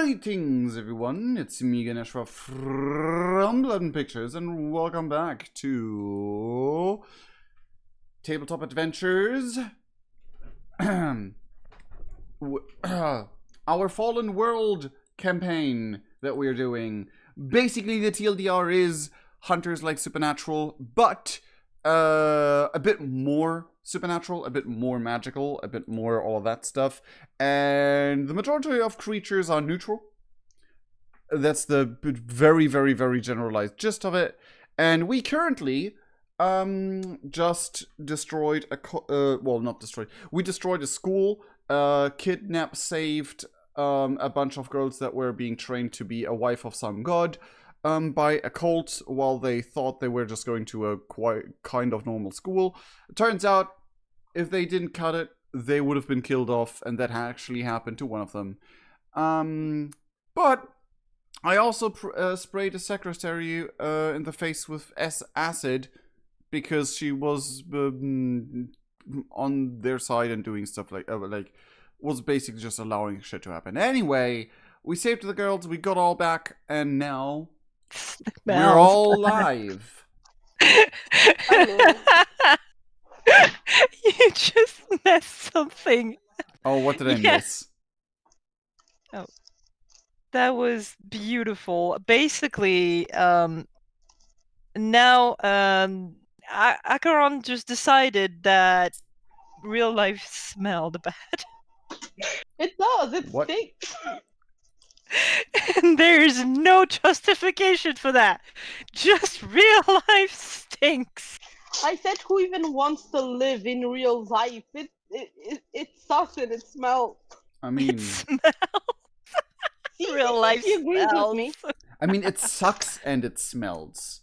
Greetings, everyone. It's me, Ganeshwa from Blood and Pictures, and welcome back to Tabletop Adventures. Our Fallen World campaign that we're doing. Basically, the TLDR is Hunters Like Supernatural, but a bit more supernatural, a bit more magical, a bit more all that stuff. And the majority of creatures are neutral. That's the very, very, very generalized gist of it. And we currently just destroyed well, not destroyed. We destroyed a school, kidnapped, saved a bunch of girls that were being trained to be a wife of some god by a cult while they thought they were just going to a quite kind of normal school. It turns out, if they didn't cut it, they would have been killed off, and that actually happened to one of them. But I also sprayed a secretary in the face with acid because she was on their side and doing stuff like was basically just allowing shit to happen. Anyway, we saved the girls, we got all back, and now we're all alive. You just messed something. Oh, what did I miss? Oh, that was beautiful. Basically, now Acheron just decided that real life smelled bad. It does. It stinks. And there's no justification for that. Just real life stinks. I said, who even wants to live in real life? It sucks and it smells. I mean, it smells. See, Real life he agrees smells. with me. I mean, it sucks and it smells.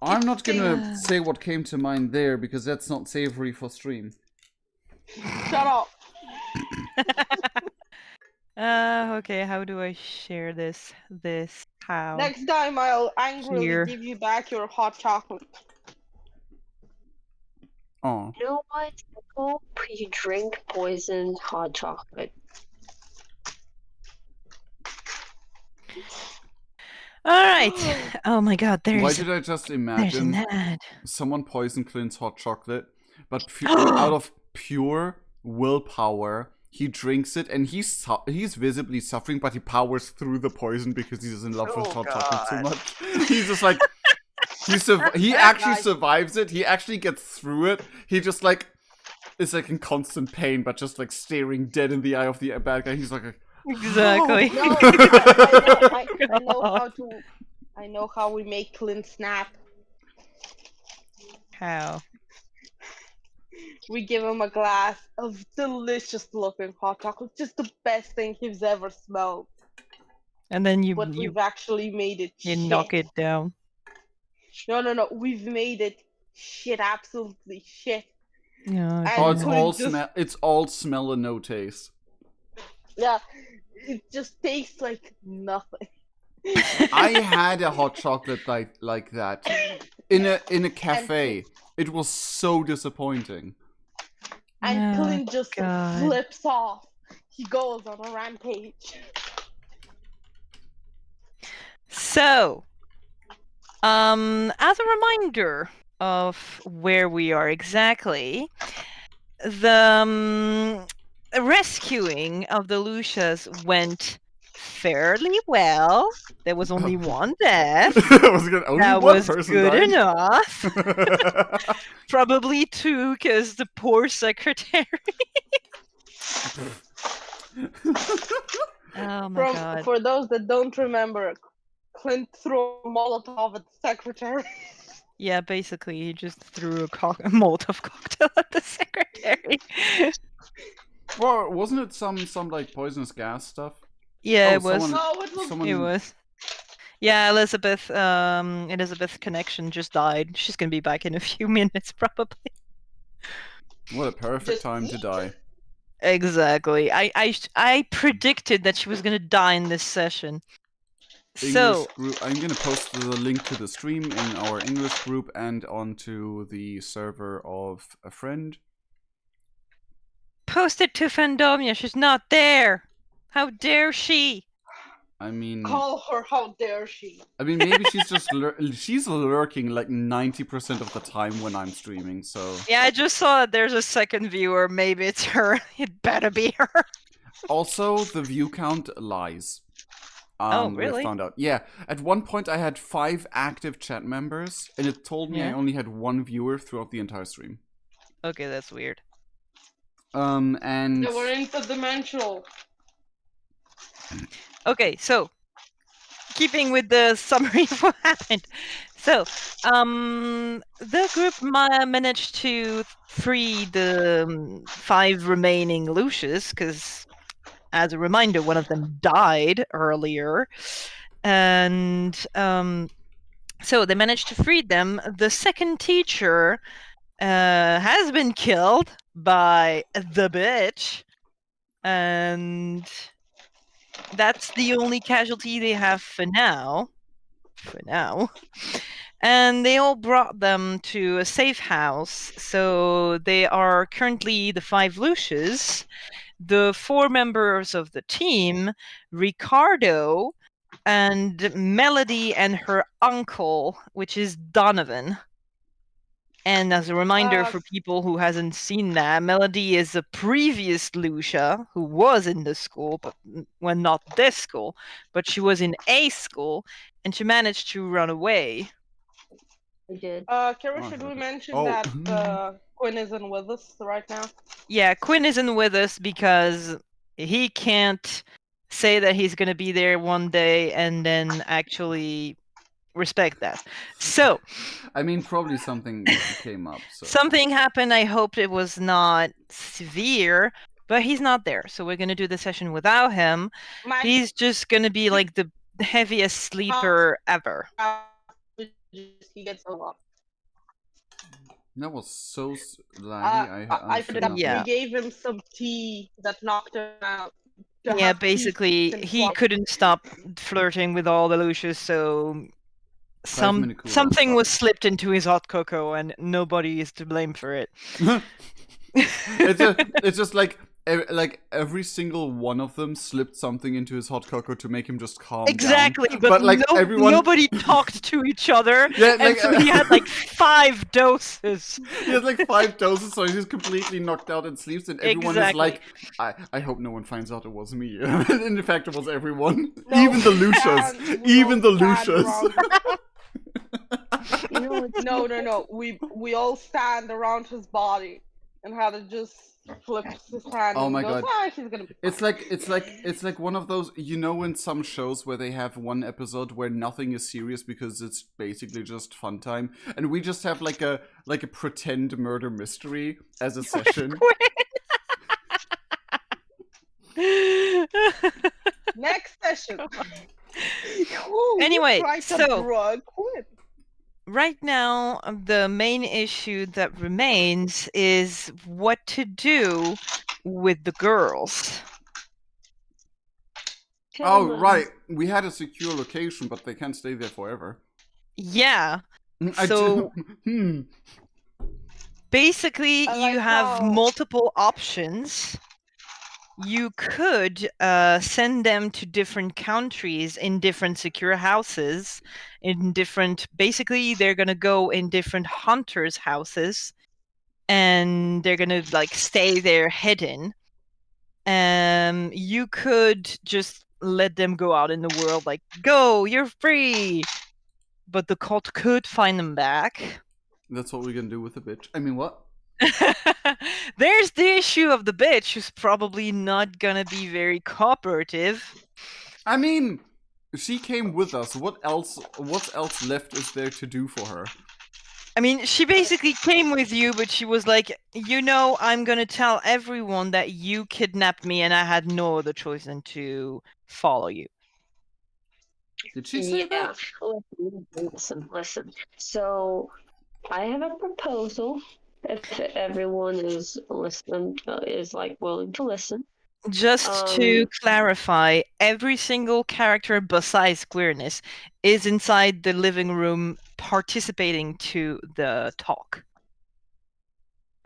I'm not gonna say what came to mind there because that's not savory for stream. Shut up. Okay, how do I share this? How? Next time I'll angrily Here. give you back your hot chocolate. Oh. You know what? People pre-drink poisoned hot chocolate. Alright. Oh my god, Why did I just imagine an ad. someone poisoned Clint's hot chocolate, but out of pure willpower, he drinks it and he's visibly suffering, but he powers through the poison because he's in love with hot chocolate so much. He's just like, he actually survives it. He actually gets through it. He just like is like in constant pain, but just like staring dead in the eye of the bad guy. He's like, Exactly. No, I know how we make Clint snap. How? We give him a glass of delicious looking hot chocolate, just the best thing he's ever smelled. And then you We've actually made it you shit. knock it down. No. We've made it shit, absolutely shit. Yeah. And oh, it's all smell and no taste. Yeah, it just tastes like nothing. I had a hot chocolate like that in a cafe. It was so disappointing. And Oh, Clint just God. flips off. He goes on a rampage. So, as a reminder of where we are exactly, the rescuing of the Lucias went fairly well. There was only one death. That was good enough. Probably two, because the poor secretary. Oh my god. For those that don't remember, Clint threw a Molotov at the secretary. Yeah, basically, he just threw a Molotov cocktail at the secretary. Well, wasn't it some like poisonous gas stuff? Yeah, it was. It was. Yeah, Elizabeth's connection just died. She's gonna be back in a few minutes, probably. What a perfect time to die. Exactly. I predicted that she was gonna die in this session. So I'm gonna post the link to the stream in our English group and onto the server of a friend. Post it to Fandomia. She's not there. How dare she? I mean, Call her, how dare she? I mean, maybe she's just she's lurking like 90% of the time when I'm streaming. So yeah, I just saw that there's a second viewer. Maybe it's her. It better be her. Also, the view count lies. Oh, We really? found out. Yeah, at one point I had 5 active chat members, and it told me I Yeah. only had 1 viewer throughout the entire stream. Okay, that's weird. And They were interdimensional. Okay, so keeping with the summary of what happened. So, the group managed to free the 5 remaining Lucius, because, as a reminder, one of them died earlier. And so they managed to free them. The second teacher has been killed by the bitch. And that's the only casualty they have for now. And they all brought them to a safe house. So they are currently the 5 Lucius, the 4 members of the team, Ricardo, and Melody and her uncle, which is Donovan. And as a reminder for people who hasn't seen that, Melody is a previous Lucia who was in the school, but well, not this school, but she was in a school, and she managed to run away. I did. Kara, should we mention that Quinn isn't with us right now? Yeah, Quinn isn't with us because he can't say that he's going to be there one day and then actually respect that. So, I mean, probably something came up. So. Something happened. I hoped it was not severe, but he's not there. So we're going to do the session without him. He's just going to be like the heaviest sleeper ever. He gets a lot. That was so laggy. I put it up. Yeah. We gave him some tea that knocked him out. Yeah, basically, he couldn't stop flirting with all the Lucius, so something was slipped into his hot cocoa, and nobody is to blame for it. It's just like every single one of them slipped something into his hot cocoa to make him just calm down. But like nobody talked to each other. Yeah, and so he had like 5 doses. He has like 5 doses, so he's completely knocked out and sleeps, and everyone is like, I hope no one finds out it was me. And in fact, it was everyone. No, even the Lucius. Even the Lucius. No. We all stand around his body and how to just flips his hand. Oh and my goes, god! She's gonna be it's like one of those, you know, in some shows where they have one episode where nothing is serious because it's basically just fun time, and we just have like a pretend murder mystery as a session. Next session. Anyway, so right now, the main issue that remains is what to do with the girls. Oh, right. We had a secure location, but they can't stay there forever. Yeah. So, basically, you have multiple options. You could send them to different countries in different secure houses, basically they're going to go in different hunters' houses, and they're going to like stay there hidden. You could just let them go out in the world, like, go, you're free. But the cult could find them back. That's what we're going to do with the bitch. I mean, what? There's the issue of the bitch, who's probably not gonna be very cooperative. I mean, she came with us. What else left is there to do for her? I mean, she basically came with you, but she was like, you know, I'm gonna tell everyone that you kidnapped me and I had no other choice than to follow you. Did she say that? Listen. So, I have a proposal. If everyone is willing to listen. Just to clarify, every single character besides Queerness is inside the living room participating to the talk.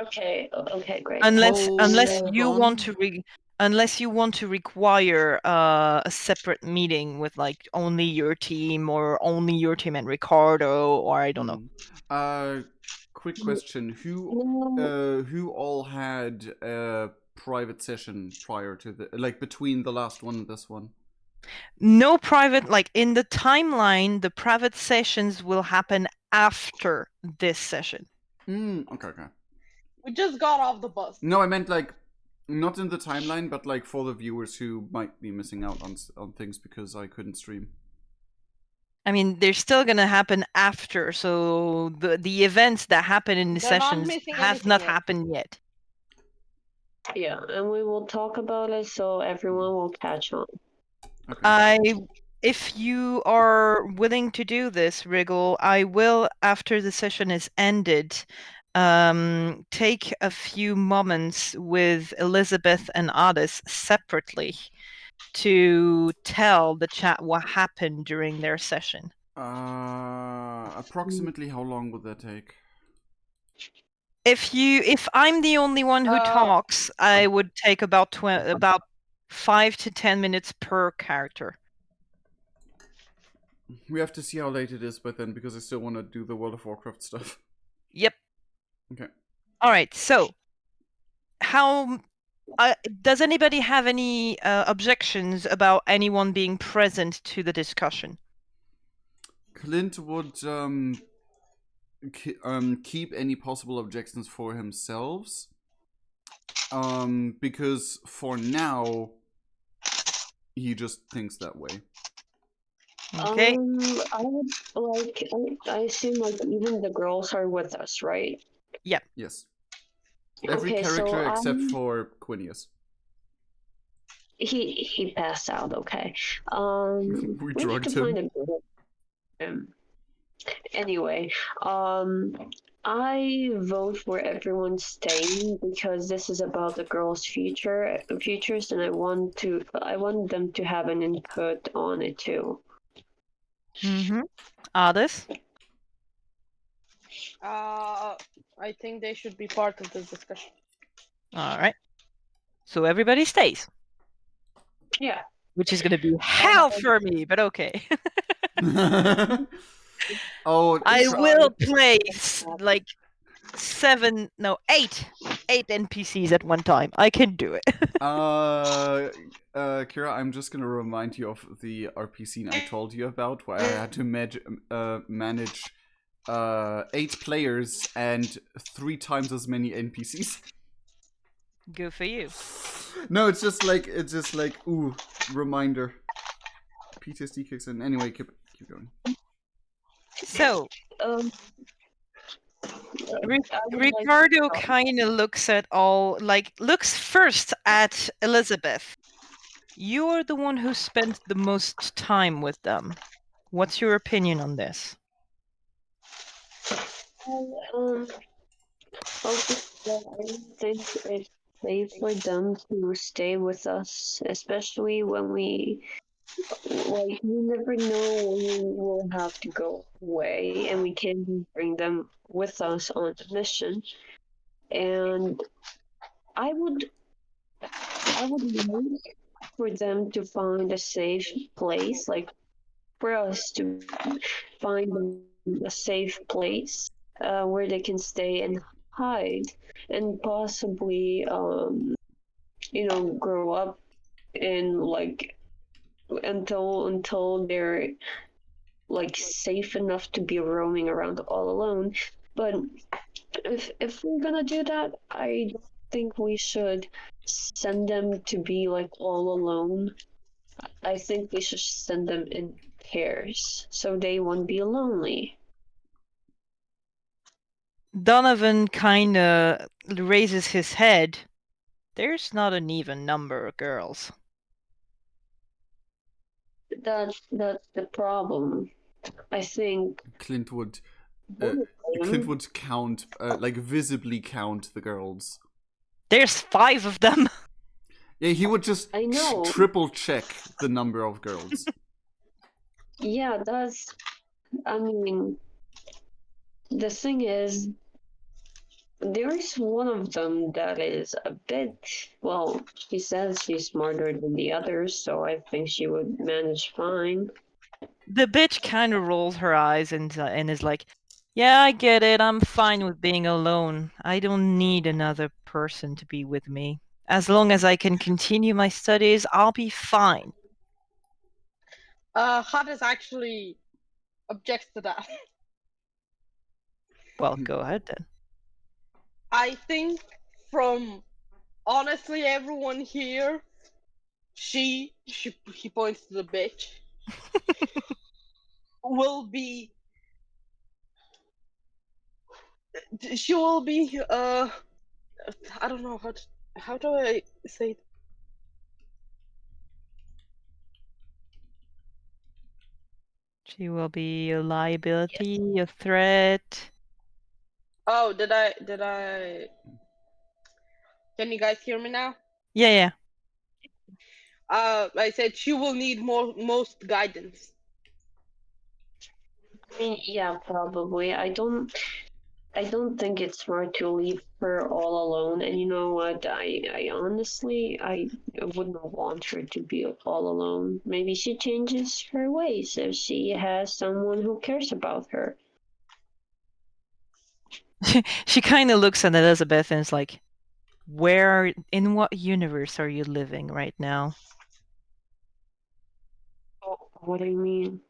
Okay, great. Unless you want to Unless you want to require a separate meeting with like only your team or only your team and Ricardo, or I don't know. Quick question: who all had a private session prior to between the last one and this one? No private, like in the timeline, the private sessions will happen after this session. Okay. We just got off the bus. No, I meant like not in the timeline, but like for the viewers who might be missing out on things because I couldn't stream. I mean, they're still gonna happen after, so the events that happen in the sessions have not happened yet. Yeah, and we will talk about it so everyone will catch on. Okay. If you are willing to do this, Wriggle, I will, after the session is ended, take a few moments with Elizabeth and Addis separately to tell the chat what happened during their session. Approximately how long would that take? If I'm the only one who talks, I would take about 5 to 10 minutes per character. We have to see how late it is by then, because I still want to do the World of Warcraft stuff. Yep. Okay. All right. So, how does anybody have any objections about anyone being present to the discussion? Clint would keep any possible objections for himself, because for now he just thinks that way. Okay. I would like. I assume like even the girls are with us, right? Yeah. Yes. Every character except for Quinius. He passed out. Okay. We drugged him. Anyway, I vote for everyone staying because this is about the girls' futures, and I want them to have an input on it too. Others? I think they should be part of this discussion. All right. So everybody stays. Yeah. Which is going to be hell for me, but okay. I will play like 8 NPCs at one time. I can do it. Kira, I'm just gonna remind you of the RP scene I told you about, where I had to manage 8 players and 3 times as many NPCs. Good for you. No, it's just like ooh, reminder. PTSD kicks in. Anyway, keep going. So, Ricardo kind of looks first at Elizabeth. You're the one who spent the most time with them. What's your opinion on this? I think it's safe for them to stay with us, especially when we never know when we will have to go away, and we can bring them with us on the mission. And I would like for them to find a safe place, like for us to find a safe place where they can stay and hide, and possibly grow up in until they're safe enough to be roaming around all alone. But if we're gonna do that, I don't think we should send them to be all alone. I think we should send them in pairs so they won't be lonely. Donovan kind of raises his head. There's not an even number of girls. That's the problem. I think Clint would count, visibly count the girls. There's 5 of them. Yeah, he would just triple check the number of girls. Yeah, I mean, the thing is, There's one of them that is a bit, well, she says she's smarter than the others, so I think she would manage fine. The bitch kind of rolls her eyes and is like, yeah, I get it. I'm fine with being alone. I don't need another person to be with me. As long as I can continue my studies, I'll be fine. Hades actually objects to that. Well, go ahead then. I think from honestly everyone here, he points to the bitch, will be, she will be, I don't know how do I say it? She will be a liability, a threat. Oh, did I? Can you guys hear me now? Yeah. I said she will need most guidance. I mean, yeah, probably. I don't think it's smart to leave her all alone. And you know what? I honestly, I wouldn't want her to be all alone. Maybe she changes her ways if she has someone who cares about her. She kind of looks at Elizabeth and is like, in what universe are you living right now? Oh, what do you mean?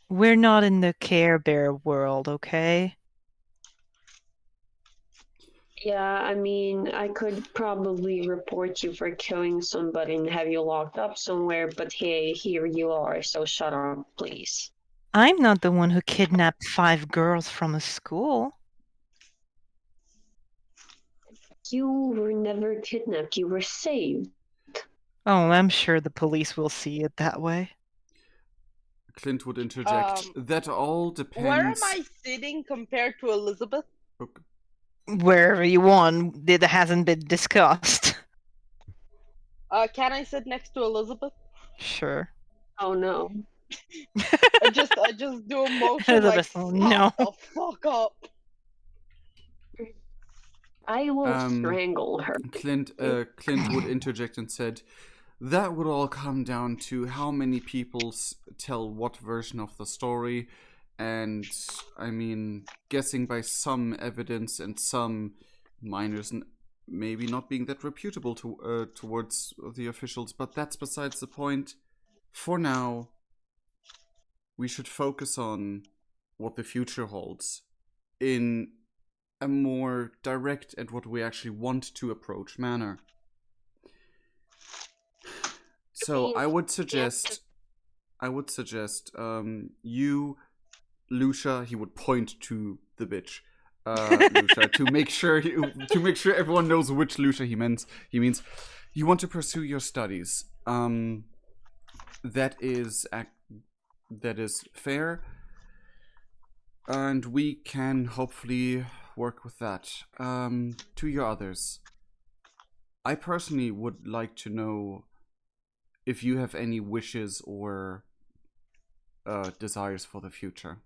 We're not in the Care Bear world, okay? Yeah, I mean, I could probably report you for killing somebody and have you locked up somewhere, but hey, here you are, so shut up, please. I'm not the one who kidnapped 5 girls from a school. You were never kidnapped, you were saved. Oh, I'm sure the police will see it that way. Clint would interject. That all depends. Where am I sitting compared to Elizabeth? Okay. Wherever you want, it hasn't been discussed. Can I sit next to Elizabeth? Sure. Oh no. I just do a motion Elizabeth, like, no. Stop the fuck up. I will strangle her. Clint would interject and said, that would all come down to how many people tell what version of the story, and I mean, guessing by some evidence and some minors maybe not being that reputable towards the officials, but that's besides the point. For now, we should focus on what the future holds in a more direct and what we actually want to approach manner. So I would suggest you, Lucia, he would point to the bitch, Lucia, to make sure everyone knows which Lucia he means. You want to pursue your studies. That is fair, and we can hopefully work with that. To your others, I personally would like to know if you have any wishes or desires for the future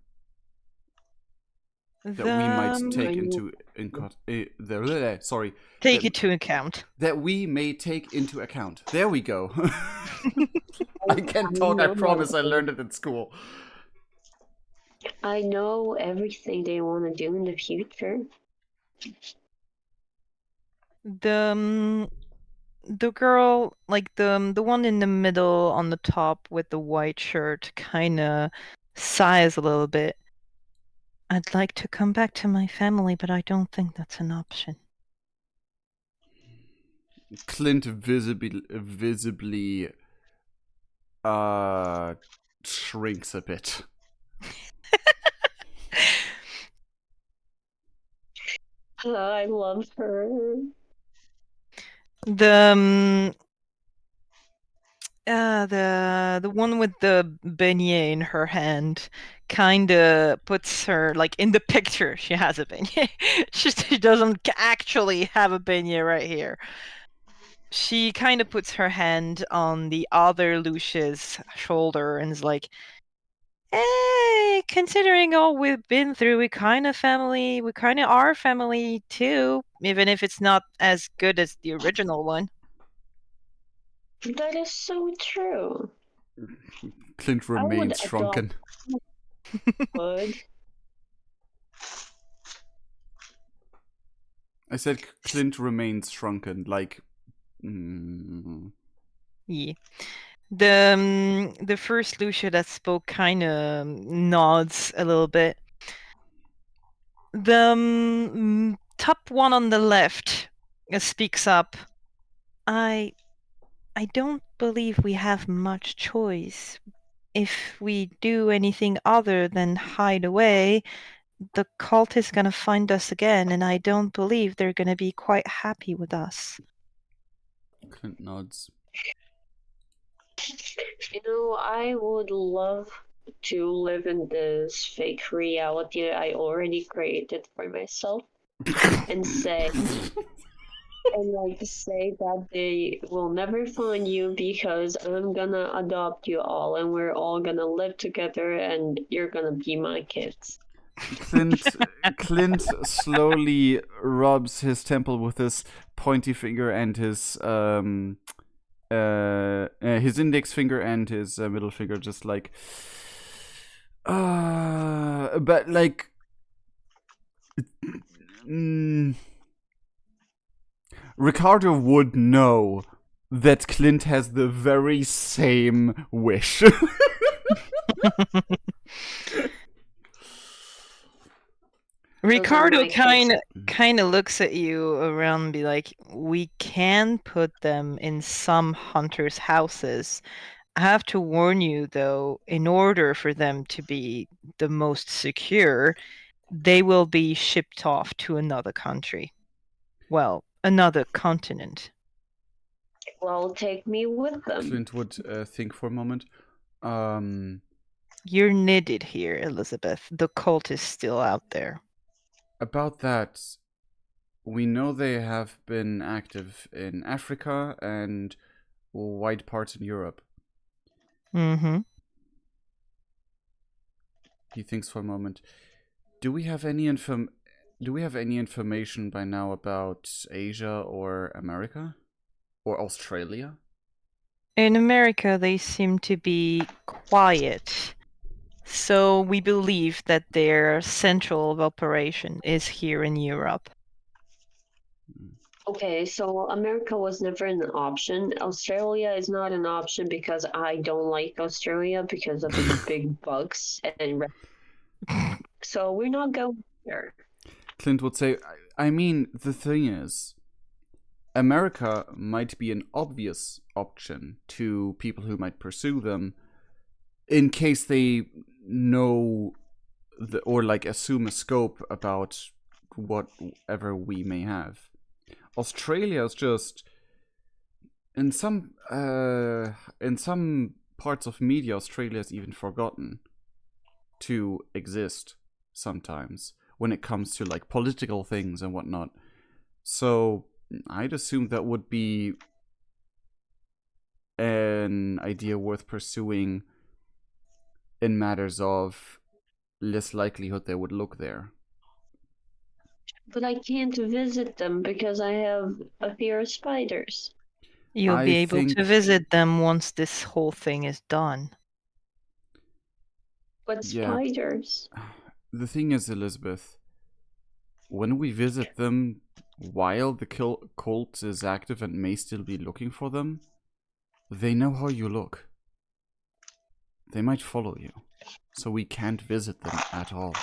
that we might take into account. That we may take into account. There we go. I can't talk. I promise. I learned it in school. I know everything they want to do in the future. The girl, like the one in the middle on the top with the white shirt, kind of sighs a little bit. I'd like to come back to my family, but I don't think that's an option. Clint visibly shrinks a bit. I love her. The one with the beignet in her hand kind of puts her, like, in the picture she has a beignet. She doesn't actually have a beignet right here. She kind of puts her hand on the other Lucia's shoulder and is like, Hey, considering all we've been through, we kind of are family too, even if it's not as good as the original one. That is so true. Clint remains shrunken. Would. I said Clint remains shrunken, like. Yeah. The first Lucia that spoke kind of nods a little bit. The top one on the left speaks up. I don't believe we have much choice. If we do anything other than hide away, the cult is gonna find us again, and I don't believe they're gonna be quite happy with us. Clint nods. You know, I would love to live in this fake reality I already created for myself and say that they will never find you because I'm gonna adopt you all and we're all gonna live together and you're gonna be my kids. Clint slowly rubs his temple with his pointy finger and his index finger and his middle finger, just like, but like, Ricardo would know that Clint has the very same wish. Ricardo kind of looks at you around and be like, we can put them in some hunters' houses. I have to warn you, though, in order for them to be the most secure, they will be shipped off to another country. Well, another continent. Well, take me with them. Clint would think for a moment. You're knitted here, Elizabeth. The cult is still out there. About that, we know they have been active in Africa and wide parts in Europe. Mm-hmm. He thinks for a moment. Do we have any information by now about Asia or America? Or Australia? In America, they seem to be quiet. So we believe that their central of operation is here in Europe. Okay, so America was never an option. Australia is not an option because I don't like Australia because of its big bugs and so we're not going there. Clint would say, I mean, the thing is, America might be an obvious option to people who might pursue them in case they know or like assume a scope about whatever we may have. Australia is just in some parts of media, Australia is even forgotten to exist sometimes when it comes to like political things and whatnot. So I'd assume that would be an idea worth pursuing in matters of less likelihood they would look there. But I can't visit them because I have a fear of spiders. You'll be able to visit them once this whole thing is done. But spiders. The thing is, Elizabeth, when we visit them while the cult is active and may still be looking for them, they know how you look. They might follow you, so we can't visit them at all.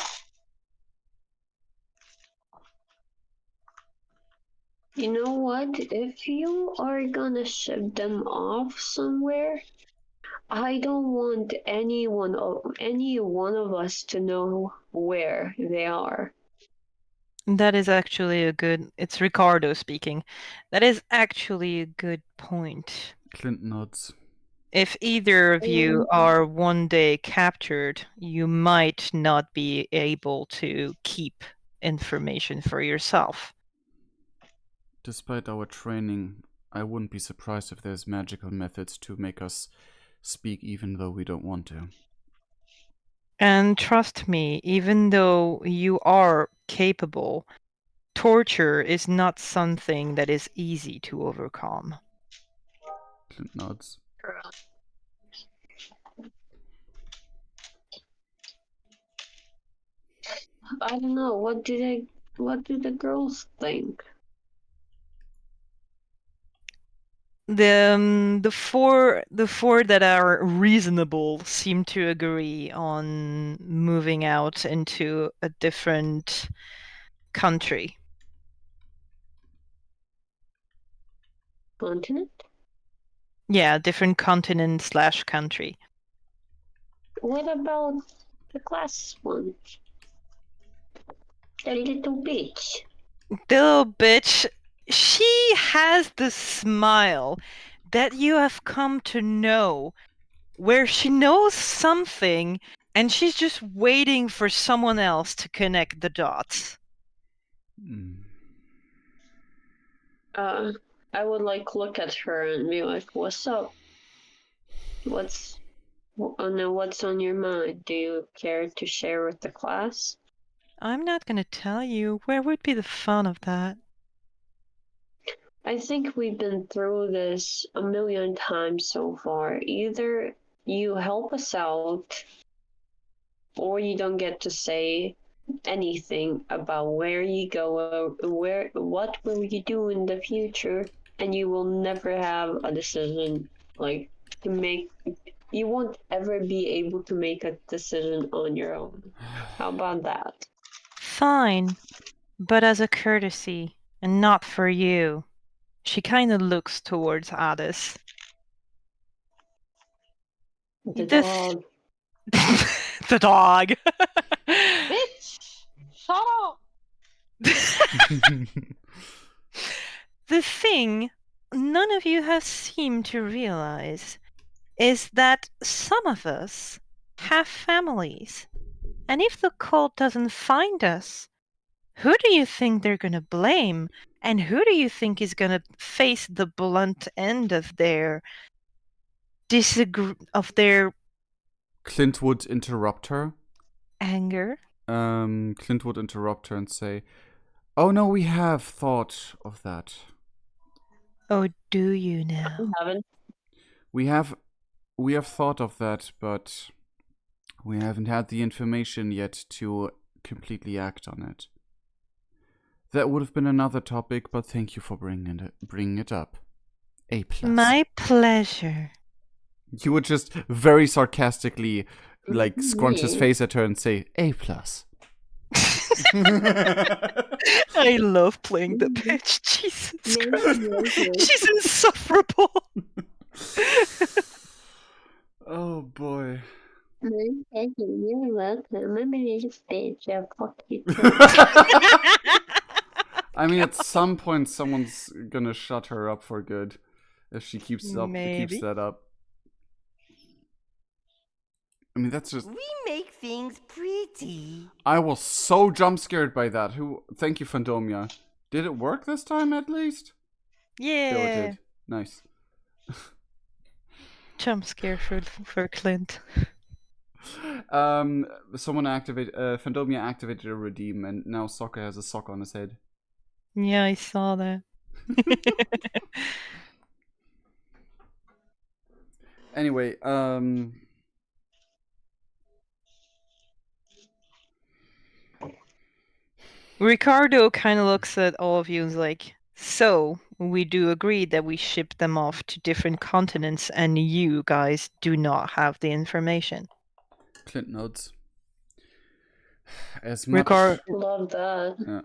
You know what? If you are gonna ship them off somewhere, I don't want any one of us to know where they are. That is actually it's Ricardo speaking. That is actually a good point. Clint nods. If either of you are one day captured, you might not be able to keep information for yourself. Despite our training, I wouldn't be surprised if there's magical methods to make us speak even though we don't want to. And trust me, even though you are capable, torture is not something that is easy to overcome. Clint nods. I don't know. What do the girls think? The four that are reasonable seem to agree on moving out into a different country. Continent? Yeah, different continent / country. What about the class one? The little bitch. The little bitch, she has the smile that you have come to know, where she knows something and she's just waiting for someone else to connect the dots. I would like look at her and be like, "What's up? What's on your mind? Do you care to share with the class?" I'm not gonna tell you. Where would be the fun of that? I think we've been through this a million times so far. Either you help us out, or you don't get to say anything about where you go, what will you do in the future, and you will never have a decision like to make. You won't ever be able to make a decision on your own. How about that? Fine, but as a courtesy, and not for you. She kind of looks towards Addis. The dog. The dog. Bitch! Shut up! The thing none of you have seemed to realize is that some of us have families. And if the cult doesn't find us, who do you think they're going to blame? And who do you think is going to face the blunt end of their Clint would interrupt her. anger? Clint would interrupt her and say, "Oh no, we have thought of that. Oh, do you now? I haven't. We have thought of that, but we haven't had the information yet to completely act on it. That would have been another topic, but thank you for bringing it up. A+. My pleasure." He would just very sarcastically, like, scrunch his face at her and say, A+. I love playing the bitch. Jesus Christ. She's insufferable. Oh boy. You're welcome. I'm a little bitch. I'll fuck you too. I mean, at some point, someone's gonna shut her up for good if she keeps that up. I mean, that's just. We make things pretty. I was so jump scared by that. Thank you, Fandomia. Did it work this time at least? Yeah. it did. Nice. Jump scare for Clint. Someone Fandomia activated a redeem, and now Sokka has a sock on his head. Yeah, I saw that. Anyway, Ricardo kind of looks at all of you and is like, "So, we do agree that we ship them off to different continents and you guys do not have the information." Clint nods. As much. Love that. Yeah.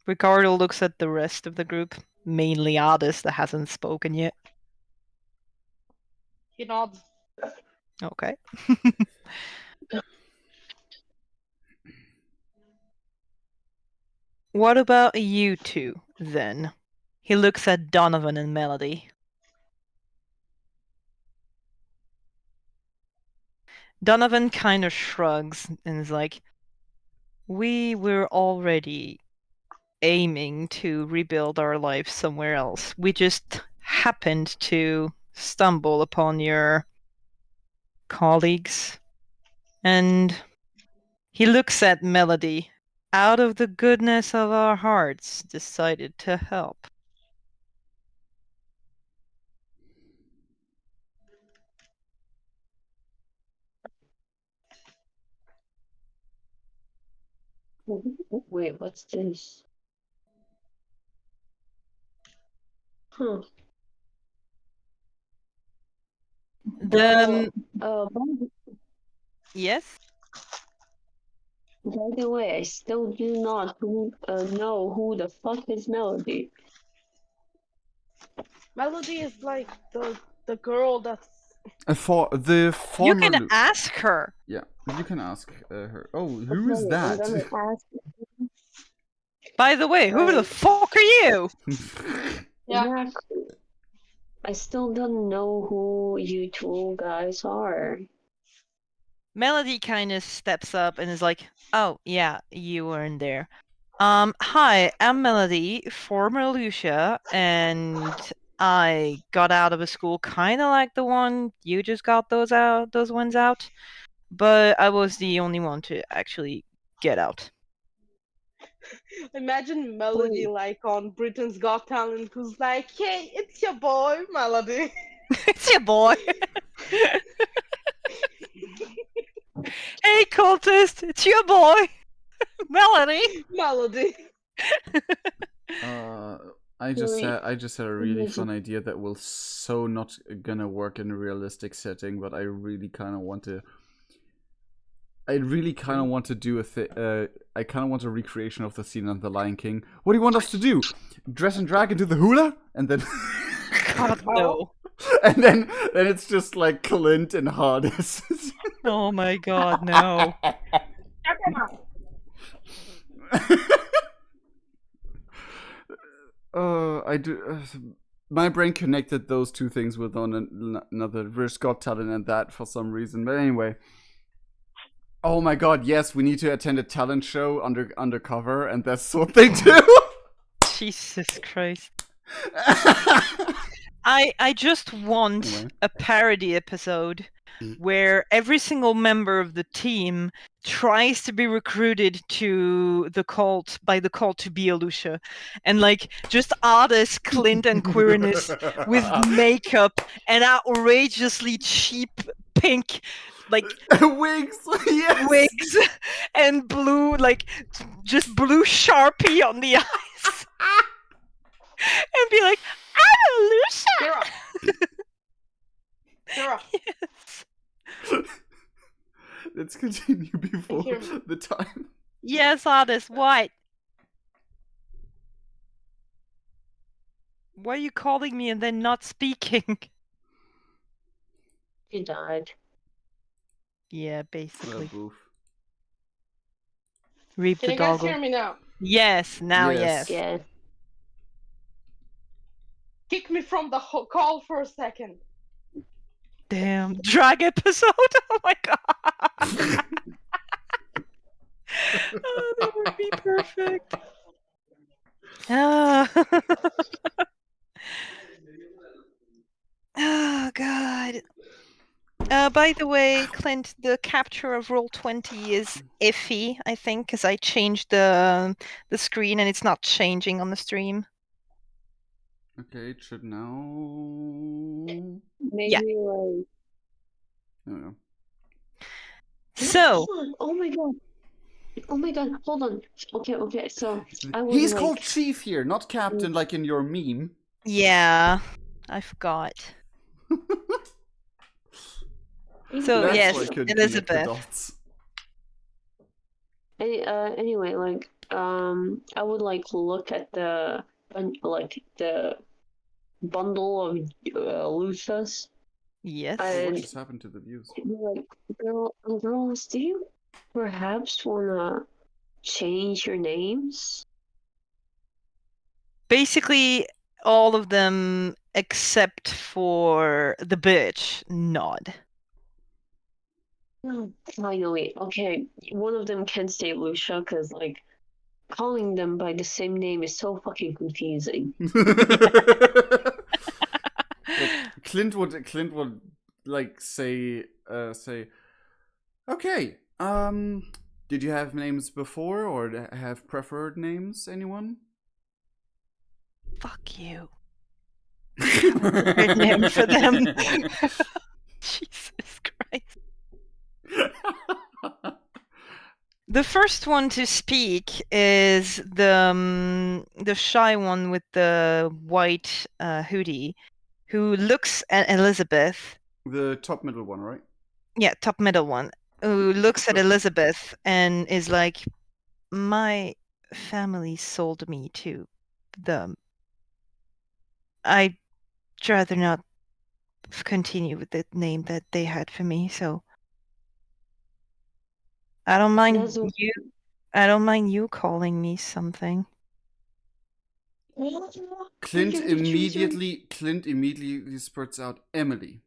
Ricardo looks at the rest of the group, mainly Addis that hasn't spoken yet. He nods. Okay. What about you two, then? He looks at Donovan and Melody. Donovan kind of shrugs and is like, "We were already aiming to rebuild our lives somewhere else. We just happened to stumble upon your colleagues. And he looks at Melody. Out of the goodness of our hearts, decided to help. Wait, what's this? Huh. The yes. By the way, I still do not know who the fuck is Melody. Melody is like the girl that's For the former. You can ask her. Yeah, you can ask her. Oh, who is Okay, I'm that? gonna ask. By the way, who the fuck are you? yeah. I still don't know who you two guys are. Melody kind of steps up and is like, "Oh yeah, you weren't there. Hi, I'm Melody, former Lucia, and I got out of a school kind of like the one you just got those ones out, but I was the only one to actually get out." Imagine Melody like on Britain's Got Talent, who's like, "Hey, it's your boy, Melody." It's your boy. Hey, cultist, it's your boy, Melody. Melody. I just had a really fun idea that will so not gonna work in a realistic setting, but I really kind of want to. I really kind of want to do I kind of want a recreation of the scene on The Lion King. What do you want us to do? Dress and drag into the hula, and then. God no. And then it's just like Clint and Hardis. Oh my god, no. I do. My brain connected those two things with another British Got Talent and that for some reason. But anyway. Oh my god, yes, we need to attend a talent show undercover, and that's what they do. Jesus Christ. I just want a parody episode where every single member of the team tries to be recruited to the cult by the cult to be a Lucia, and like just artists Clint and Quirinus with makeup and outrageously cheap pink like wigs, yes. wigs and blue like just blue Sharpie on the eyes and be like, I'm a Lucia. Sarah. Yes. Let's continue before the time. Yes, artist, what? Why are you calling me and then not speaking? He died. Yeah, basically. Boof. Reap Can the you guys doggle. hear me now? Yes, now yes. Yeah. Kick me from the call for a second. Damn, drag episode? Oh my god. Oh, that would be perfect. Oh. Oh god. By the way, Clint, the capture of Roll20 is iffy, I think, because I changed the screen and it's not changing on the stream. Okay, it should now. Maybe Yeah. like. I don't know. So. Oh my god. Oh my god, hold on. Okay, so I was He's like... called Chief here, not Captain like in your meme. Yeah, I forgot. So That's yes, why I couldn't connect the Elizabeth. dots. Anyway, like, I would like look at the bundle of Luthas. Yes. What just happened to the views? Like, girls, do you perhaps wanna change your names? Basically, all of them except for the bitch nod. Finally, okay. One of them can stay Lucia because, like, calling them by the same name is so fucking confusing. Clint would like say say, okay, did you have names before or have preferred names, anyone? Fuck you. I have a preferred name for them. Jesus Christ. The first one to speak is the shy one with the white hoodie, who looks at Elizabeth. The top middle one, right? Yeah, top middle one, who looks at Elizabeth and is like, my family sold me to them. I'd rather not continue with the name that they had for me, so I don't mind you calling me something. Clint immediately spurts out Emily.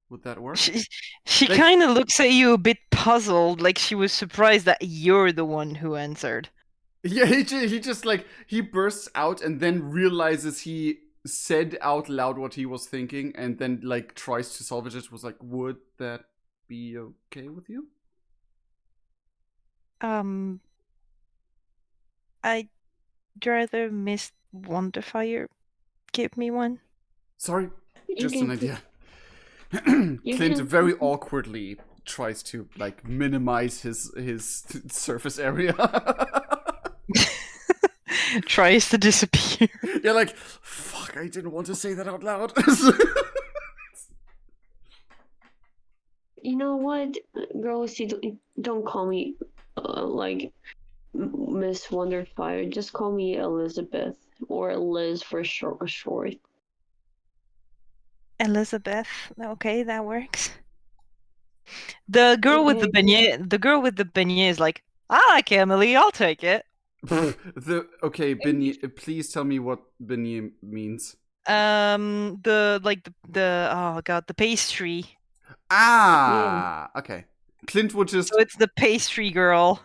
Would that work? She Like- kind of looks at you a bit puzzled, like she was surprised that you're the one who answered. Yeah, he just like, he bursts out and then realizes he said out loud what he was thinking and then like tries to salvage it. Was like, would that be okay with you? I'd rather Miss Wonderfire give me one. Sorry, just an idea. can- Clint very awkwardly tries to like minimize his surface area. Tries to disappear. You're like, fuck, I didn't want to say that out loud. You know what, girls? Don't call me like Miss Wonderfire. Just call me Elizabeth or Liz for short. Elizabeth. Okay, that works. The girl with the beignet is like, I like Emily, I'll take it. Beignet, please tell me what beignet means. The pastry. Okay. Clint would just. So it's the pastry girl.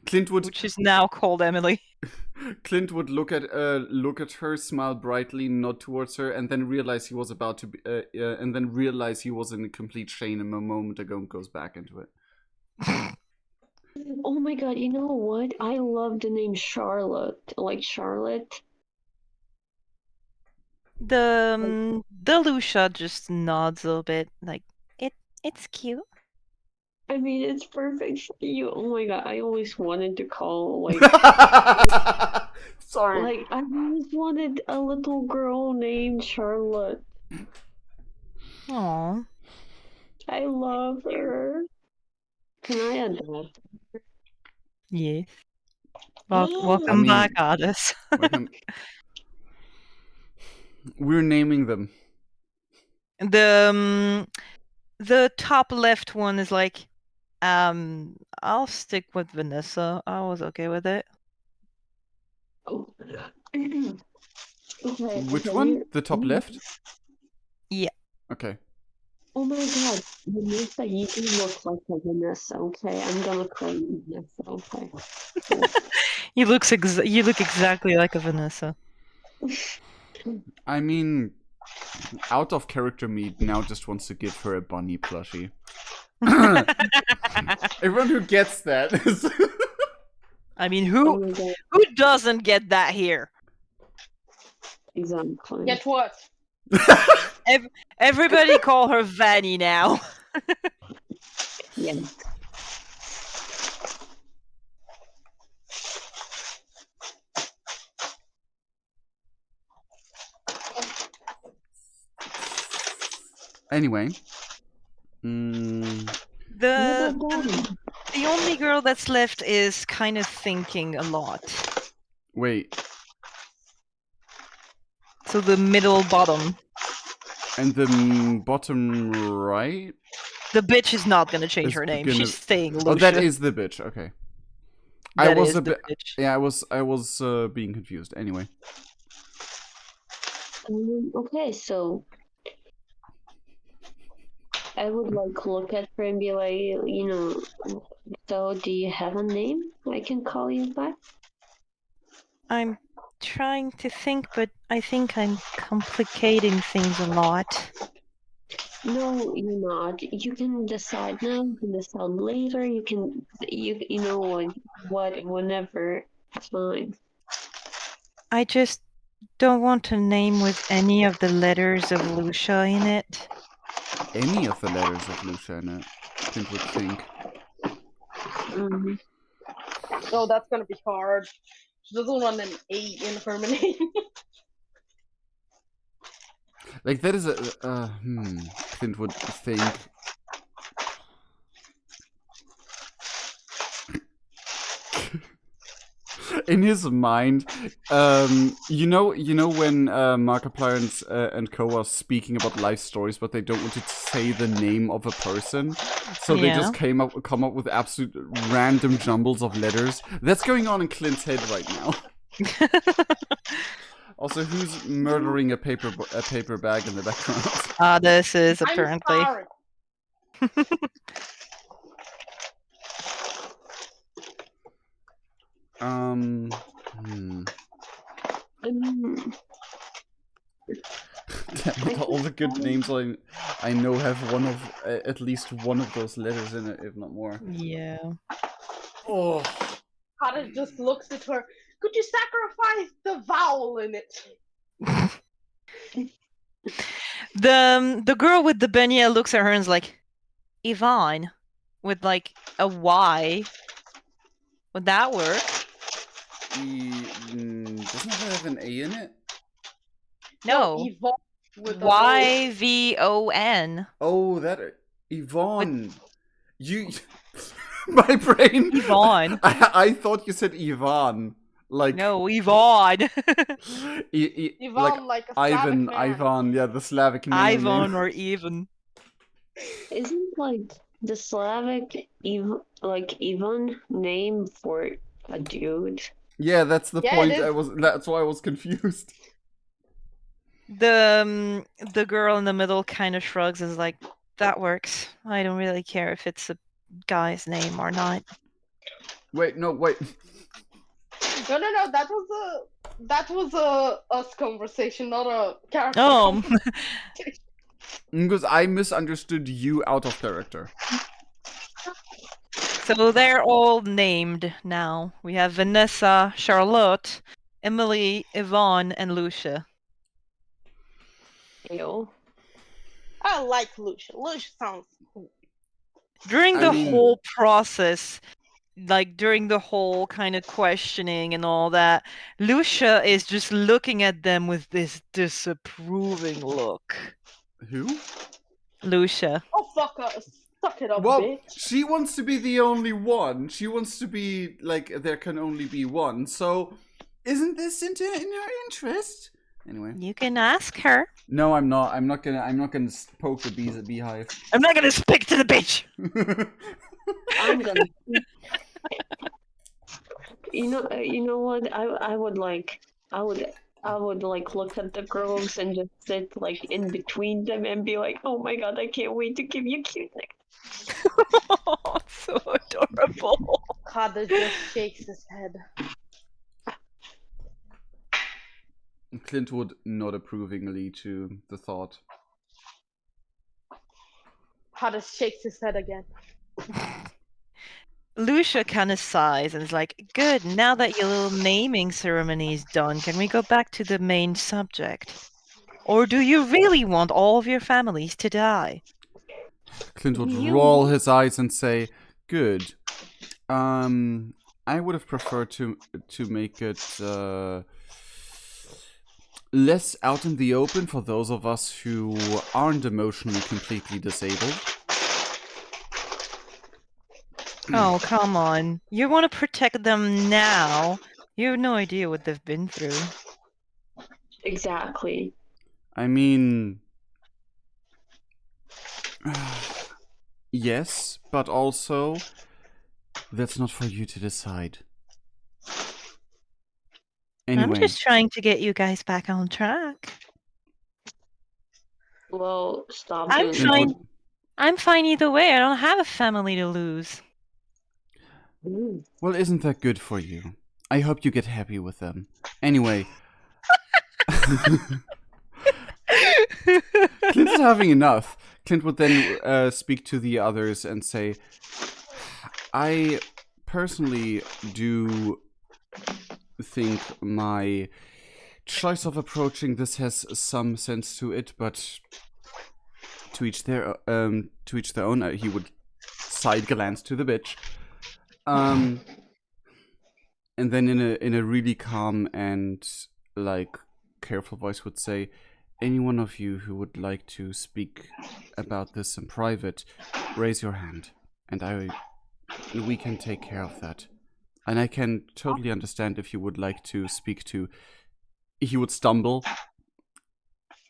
Clint would. Which is now called Emily. Clint would look at her, smile brightly, nod towards her, and then realize he was about to be, and then realize he was in a complete shame a moment ago and goes back into it. Oh my god, you know what? I love the name Charlotte. Like Charlotte. The Lucia just nods a little bit, like, it's cute. I mean, it's perfect for you. Oh my god, I always wanted to call, like... Sorry. Like, I always wanted a little girl named Charlotte. Aww. I love her. Can I adopt? Yes. Welcome back, Addis. We're naming them. The top left one is like, I'll stick with Vanessa. I was okay with it. Oh. Which one? The top left? Yeah. Okay. Oh my god, Vanessa, you do look like a Vanessa, okay? I'm gonna call you Vanessa, okay? You look exactly like a Vanessa. I mean, out of character me now just wants to give her a bunny plushie. Everyone who gets that is... I mean, who doesn't get that here? Exactly. Get what? Everybody call her Vanny now. Yeah. Anyway. The only girl that's left is kind of thinking a lot. Wait. So the middle bottom. And the bottom right? The bitch is not gonna change her name. She's staying Lucia. Oh, that is the bitch. Okay. That is the bitch. Yeah, I was being confused. Anyway. Okay, so I would like look at her and be like, you know, so do you have a name I can call you by? I'm trying to think, but I think I'm complicating things a lot. No, you're not. You can decide now. You can decide later. You know what, whenever. It's fine. I just don't want a name with any of the letters of Lucia in it. Any of the letters of Lucia in it, Clint would think. Mm. Oh, that's gonna be hard. She doesn't want an A in her name. Like, that is a... Clint would think... In his mind, you know when Markiplier and Co are speaking about life stories, but they don't want to say the name of a person, so they just come up with absolute random jumbles of letters. That's going on in Clint's head right now. Also, who's murdering a paper bag in the background? This is apparently. I'm sorry. Damn it, all the good names I know have one of at least one of those letters in it, if not more. Yeah. Oh. Hada just looks at her. Could you sacrifice the vowel in it? The girl with the beignet looks at her and is like, Yvonne, with like a Y. Would that work? Doesn't it have an A in it? No. Yvonne with the YVON. Oh, that Yvonne. You, my brain. Yvonne. I thought you said Ivan. Like no, Yvonne. Yvonne, like a Slavic Ivan, man. Ivan, yeah, the Slavic name. Ivan or even. Isn't like the Slavic Ivan name for a dude? Yeah, that's the Yeah, point. it is. That's why I was confused. The girl in the middle kind of shrugs and is like, that works. I don't really care if it's a guy's name or not. Wait, no, wait. No. That was a us conversation, not a character. Oh. Because I misunderstood you out of character. So they're all named now. We have Vanessa, Charlotte, Emily, Yvonne, and Lucia. Ew. I like Lucia. Lucia sounds cool. During the whole process, like during the whole kind of questioning and all that, Lucia is just looking at them with this disapproving look. Who? Lucia. Oh, fuck us. Suck it up, well, bitch. She wants to be the only one. She wants to be, like, there can only be one. So, isn't this in her interest? Anyway. You can ask her. No, I'm not. I'm not gonna poke the bees at beehive. I'm not gonna speak to the bitch! I'm gonna... You know what? I would like look at the girls and just sit like in between them and be like, oh my god, I can't wait to give you cute neck. Oh, so adorable. Kada just shakes his head. Clint would nod approvingly to the thought. Kada shakes his head again. Lucia kind of sighs and is like, good, now that your little naming ceremony is done, can we go back to the main subject? Or do you really want all of your families to die? Clint would roll his eyes and say, good. I would have preferred to make it less out in the open for those of us who aren't emotionally completely disabled. Oh, come on. You want to protect them now. You have no idea what they've been through. Exactly. I mean... yes, but also... that's not for you to decide. Anyway. I'm just trying to get you guys back on track. Well, stop I'm doing fine. that. I'm fine either way. I don't have a family to lose. Well, isn't that good for you? I hope you get happy with them. Anyway. Clint is having enough. Clint would then speak to the others and say, I personally do think my choice of approaching this has some sense to it, but to each their own. He would side glance to the bitch, and then in a really calm and like careful voice would say, any one of you who would like to speak about this in private, raise your hand, and we can take care of that. And I can totally understand if you would like to speak to. He would stumble.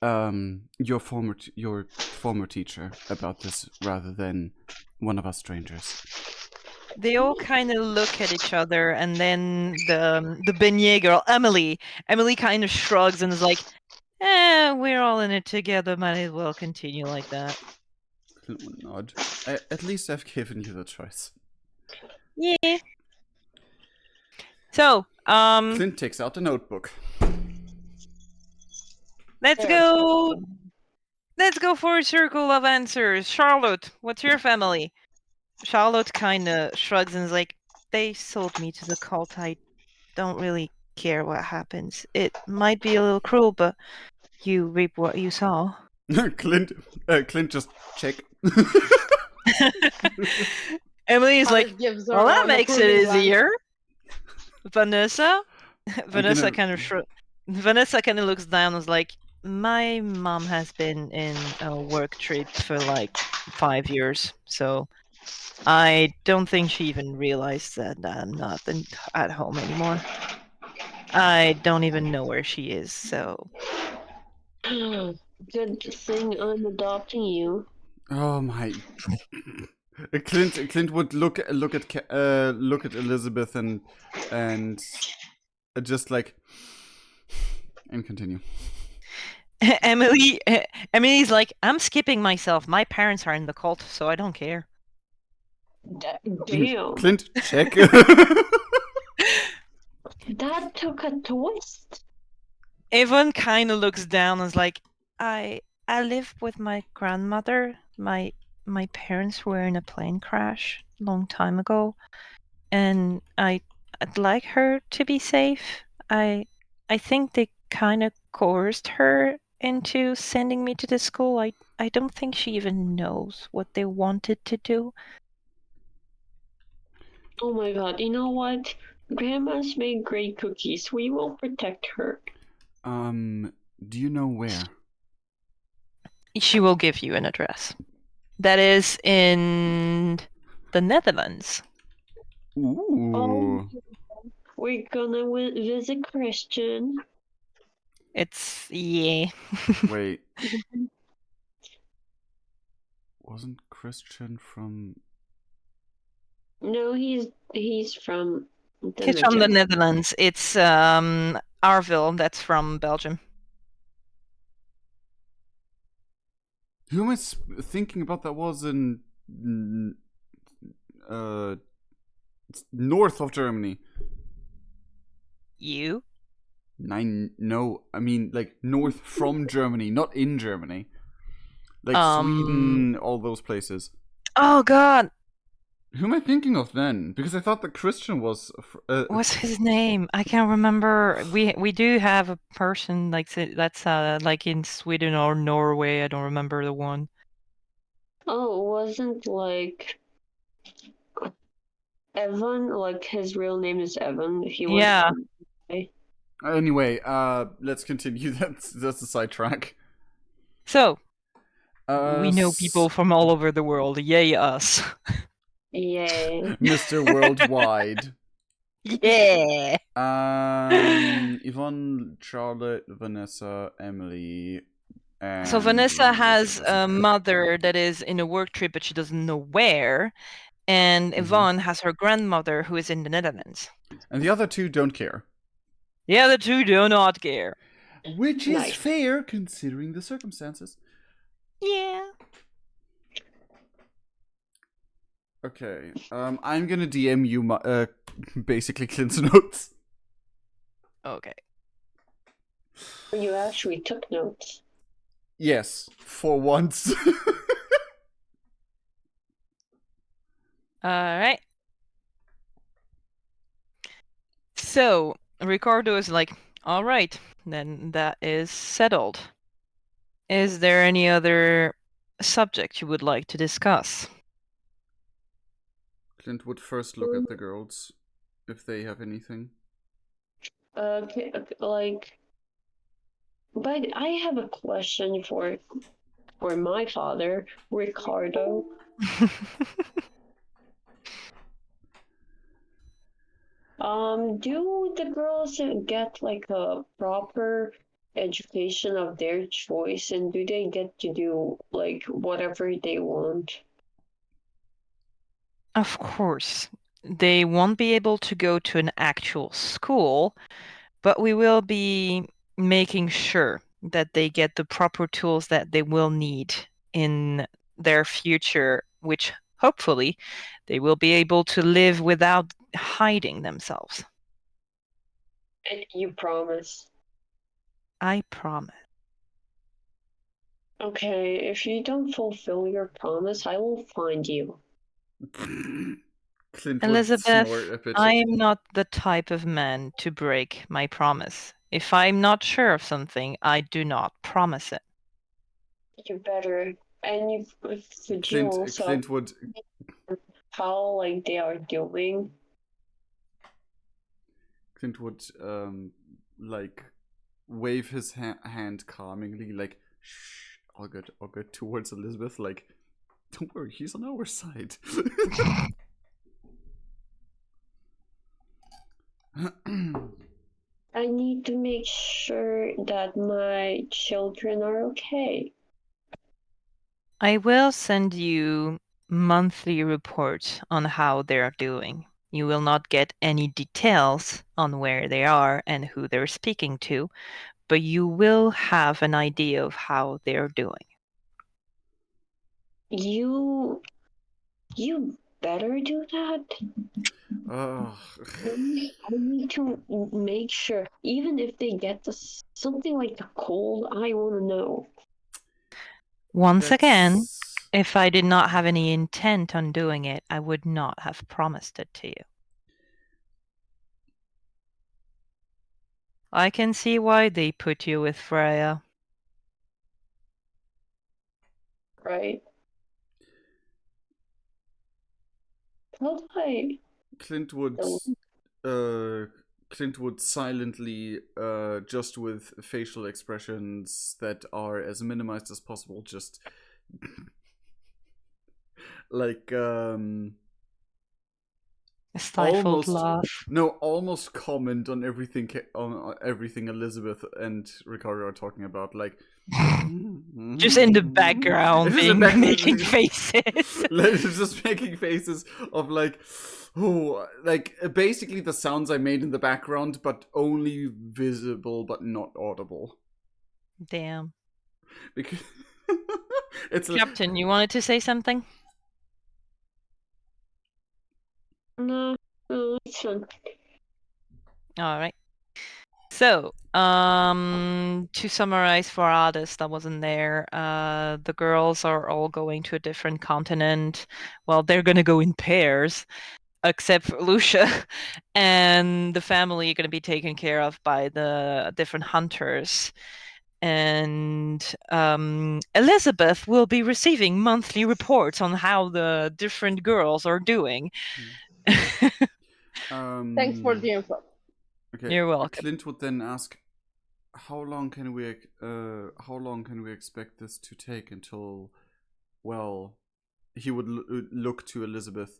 Your former teacher about this rather than one of us strangers. They all kind of look at each other, and then the beignet girl, Emily kind of shrugs and is like, we're all in it together, might as well continue like that. Clint would nod. At least I've given you the choice. Yeah. So, Clint takes out a notebook. Let's go for a circle of answers. Charlotte, what's your family? Charlotte kind of shrugs and is like, they sold me to the cult. I don't really care what happens. It might be a little cruel, but you reap what you sow. Clint just check. Emily is like, well, that makes it easier. Vanessa kind of looks down and is like, my mom has been in a work trip for like 5 years, so I don't think she even realized that I'm not at home anymore. I don't even know where she is, so... Good thing I'm adopting you. Oh my... Clint would look at Elizabeth and just like, and continue. Emily's like, I'm skipping myself. My parents are in the cult, so I don't care. Damn. Clint, check. That took a twist. Evan kind of looks down and is like, I live with my grandmother. My parents were in a plane crash a long time ago, and I'd like her to be safe. I think they kind of coerced her into sending me to the school. I don't think she even knows what they wanted to do. Oh my god, you know what? Grandma's made great cookies. We will protect her. Do you know where? She will give you an address. That is in the Netherlands. Ooh. We're gonna visit Christian. It's, yeah. Wait. Wasn't Christian from... No, he's from the He's from the Netherlands. It's Arville, that's from Belgium. Who am I thinking about that was in north of Germany? You? No, I mean like north from Germany, not in Germany. Like Sweden, all those places. Oh god! Who am I thinking of then? Because I thought that Christian was... What's his name? I can't remember. We do have a person that's like in Sweden or Norway. I don't remember the one. Oh, it wasn't like Evan. Like his real name is Evan. He was. Yeah. Anyway, let's continue. That's a sidetrack. So we know people from all over the world. Yay us! Yay, Mr. Worldwide. Yeah. Yvonne, Charlotte, Vanessa, Emily. And so Vanessa has a mother that is in a work trip, but she doesn't know where. And Yvonne has her grandmother who is in the Netherlands. And the other two don't care. The other two do not care. Which is fair considering the circumstances. Yeah. Okay, I'm gonna DM you basically Clint's notes. Okay. you actually took notes. Yes, for once. All right. So Ricardo is like, all right, then that is settled. Is there any other subject you would like to discuss? Clint would first look at the girls, if they have anything. Like, but I have a question for my father, Ricardo. Do the girls get like a proper education of their choice, and do they get to do like whatever they want? Of course, they won't be able to go to an actual school, but we will be making sure that they get the proper tools that they will need in their future, which hopefully they will be able to live without hiding themselves. And you promise? I promise. Okay, if you don't fulfill your promise, I will find you. Clint Elizabeth, would snort a bit. I am not the type of man to break my promise. If I'm not sure of something, I do not promise it. You better. And you could you also Clint would how like they are doing? Clint would like wave his hand calmingly, like shh, all good towards Elizabeth, like don't worry, he's on our side. I need to make sure that my children are okay. I will send you monthly reports on how they're doing. You will not get any details on where they are and who they're speaking to, but you will have an idea of how they're doing. You better do that. I I need to make sure, even if they get something like a cold, I want to know. Once again, if I did not have any intent on doing it, I would not have promised it to you. I can see why they put you with Freya. Right? How do I? Clint would silently, just with facial expressions that are as minimized as possible, just like A stifled almost laugh. no, almost comment on everything Elizabeth and Ricardo are talking about, like Just in the background, making faces. just making faces of like, oh, like basically the sounds I made in the background, but only visible but not audible. Damn. Because it's Captain, you wanted to say something? No, it's fine. All right. So, to summarize for others that wasn't there, the girls are all going to a different continent. Well, they're gonna go in pairs, except for Lucia, and the family are gonna be taken care of by the different hunters. And Elizabeth will be receiving monthly reports on how the different girls are doing. Thanks for the info. Okay. You're welcome. Clint would then ask, how long can we expect this to take until, well, he would look to Elizabeth,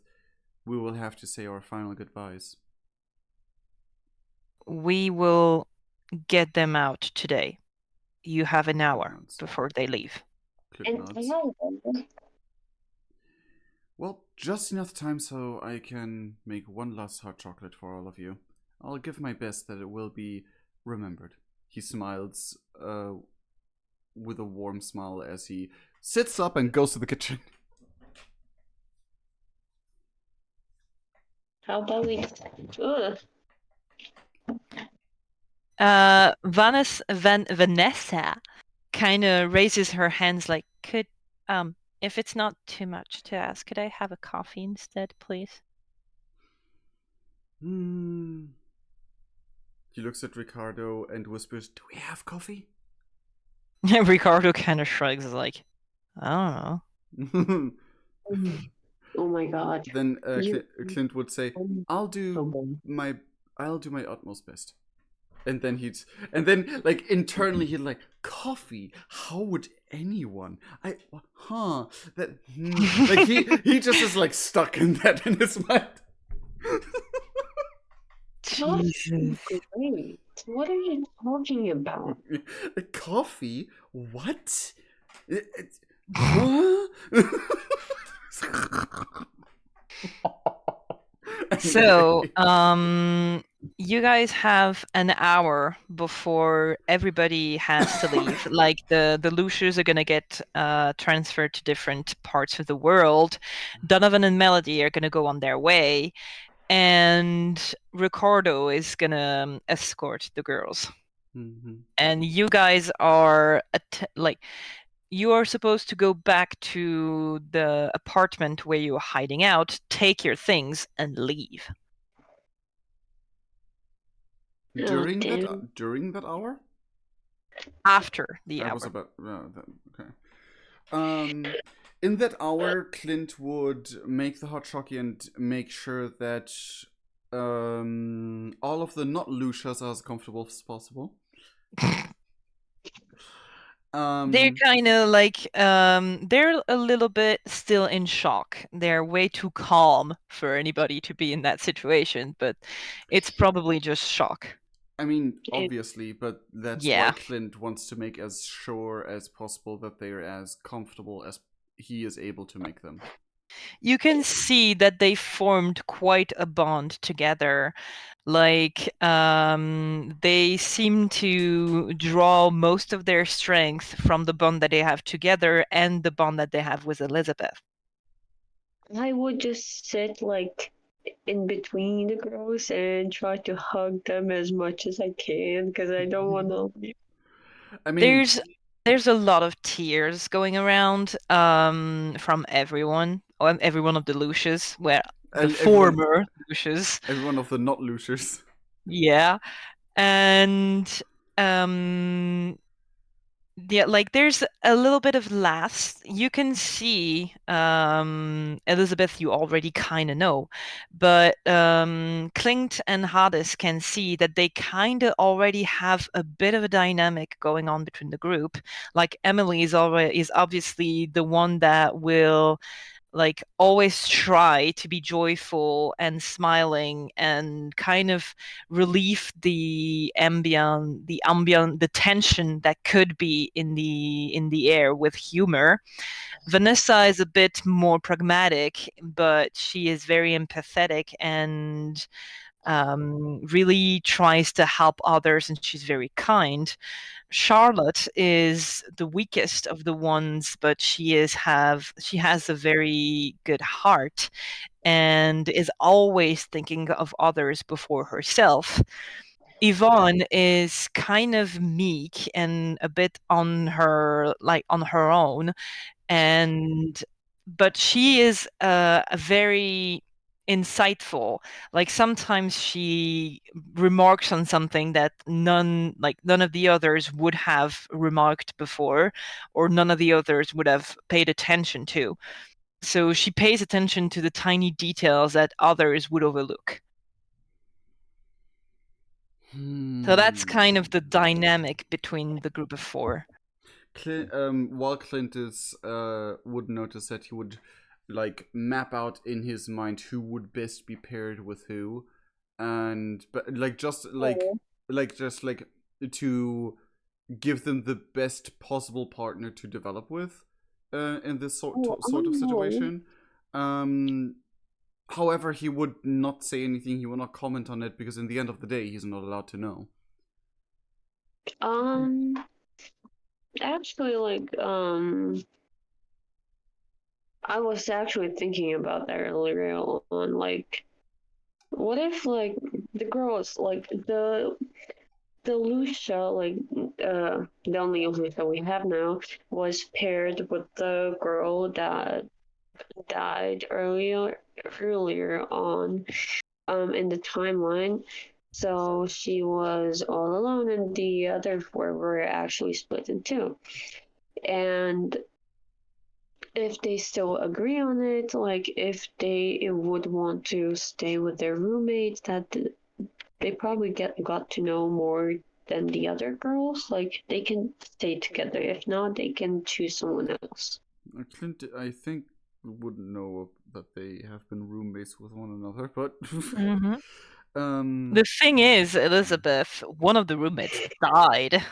we will have to say our final goodbyes. We will get them out today. You have an hour before they leave. Well, just enough time so I can make one last hot chocolate for all of you. I'll give my best that it will be remembered. He smiles with a warm smile as he sits up and goes to the kitchen. How about we? Vanessa kind of raises her hands like, could, if it's not too much to ask, could I have a coffee instead, please? He looks at Ricardo and whispers, "Do we have coffee?" Ricardo kind of shrugs like, I don't know. Oh my god. Then Clint would say, I'll do my utmost best." And then like internally he'd like, "Coffee? How would anyone? Like he just is like stuck in that in his mind. Jesus. Great. What are you talking about? Coffee? What? Huh? So, you guys have an hour before everybody has to leave. Like the Lucians are gonna get transferred to different parts of the world. Donovan and Melody are gonna go on their way, and Ricardo is gonna escort the girls. Mm-hmm. And you guys are you are supposed to go back to the apartment where you were hiding out, take your things, and leave. During that hour? After the hour. I was about okay. In that hour, Clint would make the hot chocolate and make sure that all of the not Lucias are as comfortable as possible. They're kind of like they're a little bit still in shock. They're way too calm for anybody to be in that situation, but it's probably just shock. I mean, obviously, but that's Yeah. why Clint wants to make as sure as possible that they're as comfortable as he is able to make them. You can see that they formed quite a bond together. Like, they seem to draw most of their strength from the bond that they have together and the bond that they have with Elizabeth. I would just sit like in between the girls and try to hug them as much as I can because I don't want to leave. I mean, there's a lot of tears going around from everyone of the Lucians, where the former Lucians. Everyone of the not Lucians. Yeah. And yeah, like there's a little bit of laughs. You can see Elizabeth, you already kind of know, but Clint and Hades can see that they kind of already have a bit of a dynamic going on between the group. Like Emily is obviously the one that will like always try to be joyful and smiling and kind of relieve the tension that could be in the air with humor. Vanessa is a bit more pragmatic, but she is very empathetic and really tries to help others, and she's very kind. Charlotte is the weakest of the ones, but she has a very good heart and is always thinking of others before herself. Yvonne is kind of meek and a bit on her own, but she is a very insightful. Like sometimes she remarks on something that none of the others would have remarked before, or none of the others would have paid attention to. So she pays attention to the tiny details that others would overlook. So that's kind of the dynamic between the group of four. While Clint would notice that he would like map out in his mind who would best be paired with who, but just to give them the best possible partner to develop with in this sort of situation. However, he would not say anything. He would not comment on it because in the end of the day, he's not allowed to know. Actually, I was actually thinking about that earlier on. Like, what if like the girls, like the Lucia, like the only Lucia we have now, was paired with the girl that died earlier on in the timeline. So she was all alone, and the other four were actually split in two. And if they still agree on it, like if they would want to stay with their roommates, that they probably got to know more than the other girls. Like they can stay together. If not, they can choose someone else. Clint, I think, wouldn't know that they have been roommates with one another, but The thing is, Elizabeth, one of the roommates died.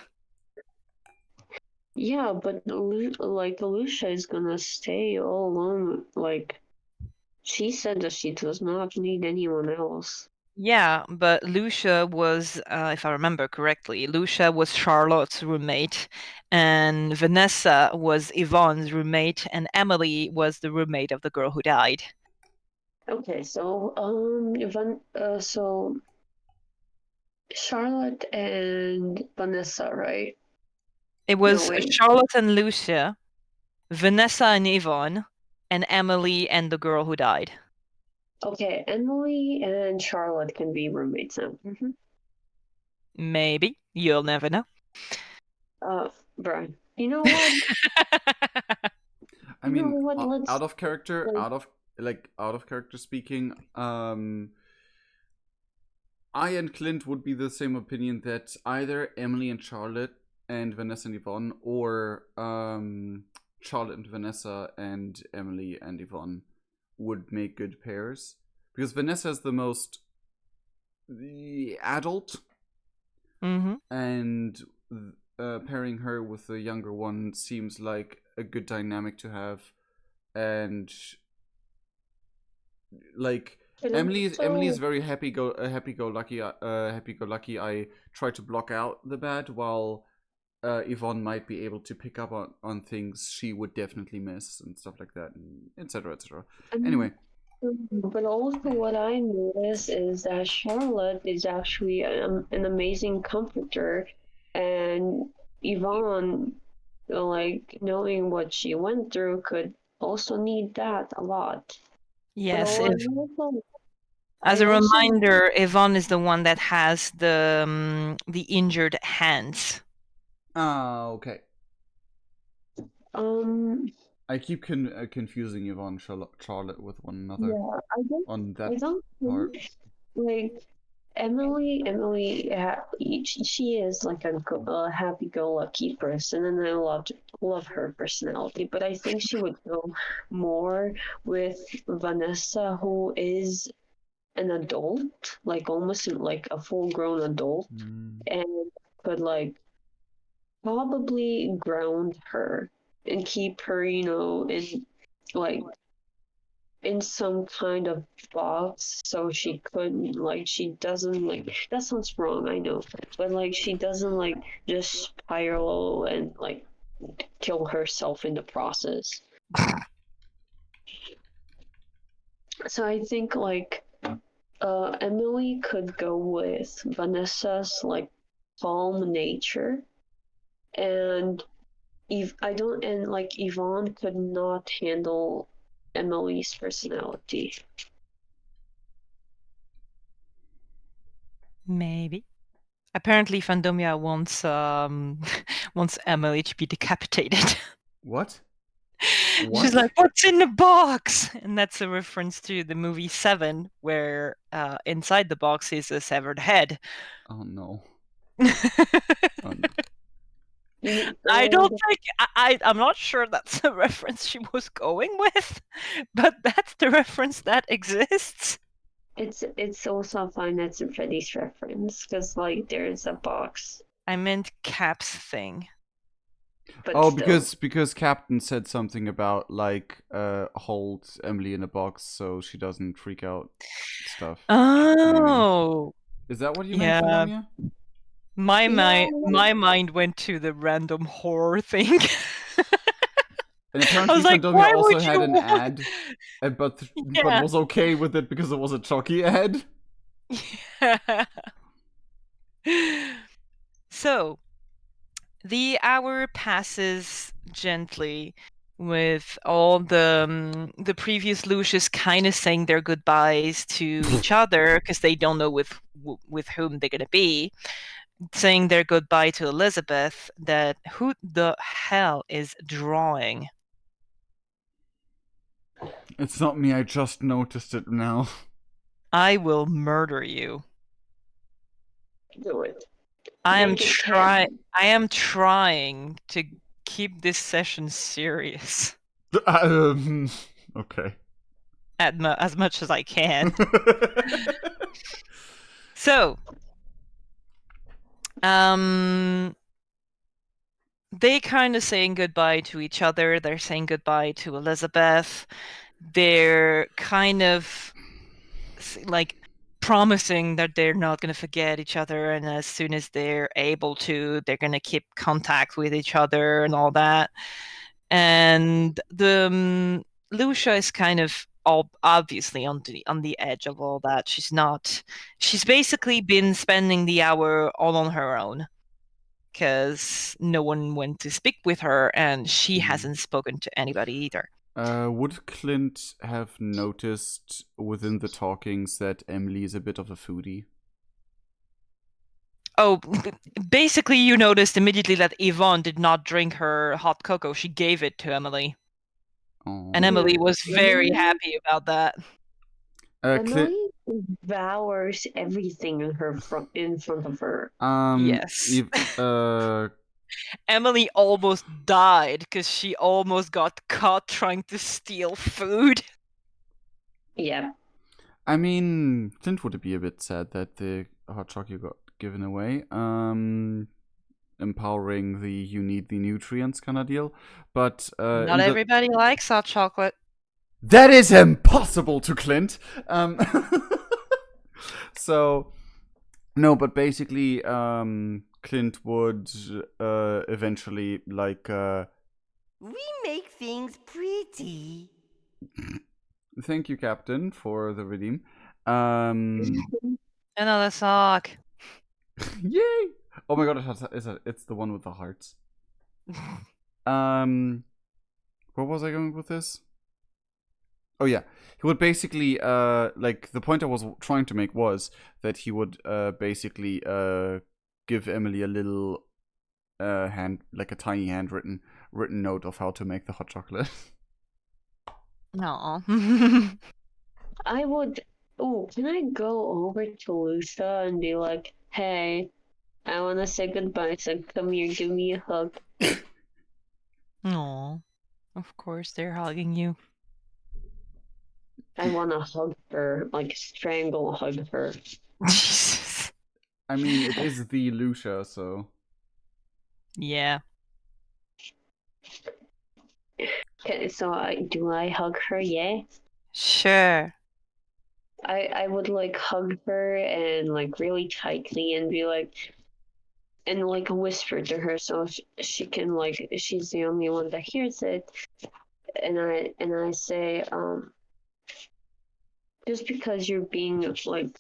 Yeah, but like Lucia is gonna stay all alone. Like she said that she does not need anyone else. Yeah, but Lucia was, if I remember correctly, Lucia was Charlotte's roommate, and Vanessa was Yvonne's roommate, and Emily was the roommate of the girl who died. Okay, so so Charlotte and Vanessa, right? It was No, wait. Charlotte and Lucia, Vanessa and Yvonne, and Emily and the girl who died. Okay, Emily and Charlotte can be roommates now. Maybe. You'll never know. Brian, you know what? I mean, Let's out of character speaking, I and Clint would be the same opinion that either Emily and Charlotte and Vanessa and Yvonne, or Charlotte and Vanessa and Emily and Yvonne would make good pairs, because Vanessa is the most adult, and pairing her with the younger one seems like a good dynamic to have. And like Emily is very happy go lucky. I try to block out the bad, while Yvonne might be able to pick up on things she would definitely miss and stuff like that, and etc. Anyway. But also what I notice is that Charlotte is actually an amazing comforter, and Yvonne, like knowing what she went through, could also need that a lot. Yes. Also, as a reminder, Yvonne is the one that has the injured hands. Oh, okay. I keep confusing Yvonne Charlotte with one another. Yeah, I don't part. think, like Emily, she is like a happy-go-lucky person, and I love her personality. But I think she would go more with Vanessa, who is an adult, like almost like a full-grown adult, and could like probably ground her and keep her, in like in some kind of box, so she couldn't, like, she doesn't, like, that sounds wrong, I know, but like she doesn't like just spiral and like kill herself in the process. So I think like Emily could go with Vanessa's like calm nature, and Yvonne could not handle Emily's personality. Maybe. Apparently, Fandomia wants wants Emily to be decapitated. What? She's like, "What's in the box?" And that's a reference to the movie Seven, where inside the box is a severed head. Oh no. Oh, no. I don't think I'm not sure that's the reference she was going with, but that's the reference that exists. It's also a Five Nights at Freddy's reference, because like there's a box. I meant Cap's thing. But because Captain said something about like hold Emily in a box so she doesn't freak out stuff. Oh, maybe. Is that what you meant, Fandomia? My mind went to the random horror thing. And apparently Fandomia also had an ad, but was okay with it because it was a Chucky ad. Yeah. So, the hour passes gently with all the previous Lucius kind of saying their goodbyes to each other because they don't know with whom they're going to be. Saying their goodbye to Elizabeth, that who the hell is drawing? It's not me, I just noticed it now. I will murder you. Do it. I am Make it count. trying to keep this session serious Okay. as much as I can. So, they kind of saying goodbye to each other. They're saying goodbye to Elizabeth. They're kind of like promising that they're not going to forget each other, and as soon as they're able to, they're going to keep contact with each other and all that. And the Lucia is kind of obviously on the edge of all that. She's basically been spending the hour all on her own because no one went to speak with her, and she hasn't spoken to anybody either. Would Clint have noticed within the talkings that Emily is a bit of a foodie? Oh, basically you noticed immediately that Yvonne did not drink her hot cocoa. She gave it to Emily. Oh. And Emily was very happy about that. Emily devours everything in front of her. Yes. Uh, Emily almost died because she almost got caught trying to steal food. Yeah. I mean, Clint would be a bit sad that the hot chocolate got given away. Empowering the you need the nutrients kind of deal. But not everybody likes hot chocolate. That is impossible to Clint. So no, but basically, Clint would eventually like. We make things pretty. Thank you, Captain, for the redeem. Another sock. Yay! Oh my god, it's the one with the hearts. Where was I going with this? Oh yeah, he would basically like the point I was trying to make was that he would basically give Emily a little like a tiny handwritten note of how to make the hot chocolate. No. I would. Oh, can I go over to Lucia and be like, "Hey, I want to say goodbye. So come here, give me a hug." Aw. Of course they're hugging you. I want to hug her, like strangle hug her. Jesus. I mean, it is the Lucia, so. Yeah. Okay, so do I hug her? Yeah. Sure. I would like hug her and like really tightly and be like, and like whisper to her so she can like she's the only one that hears it, and I say, just because you're being like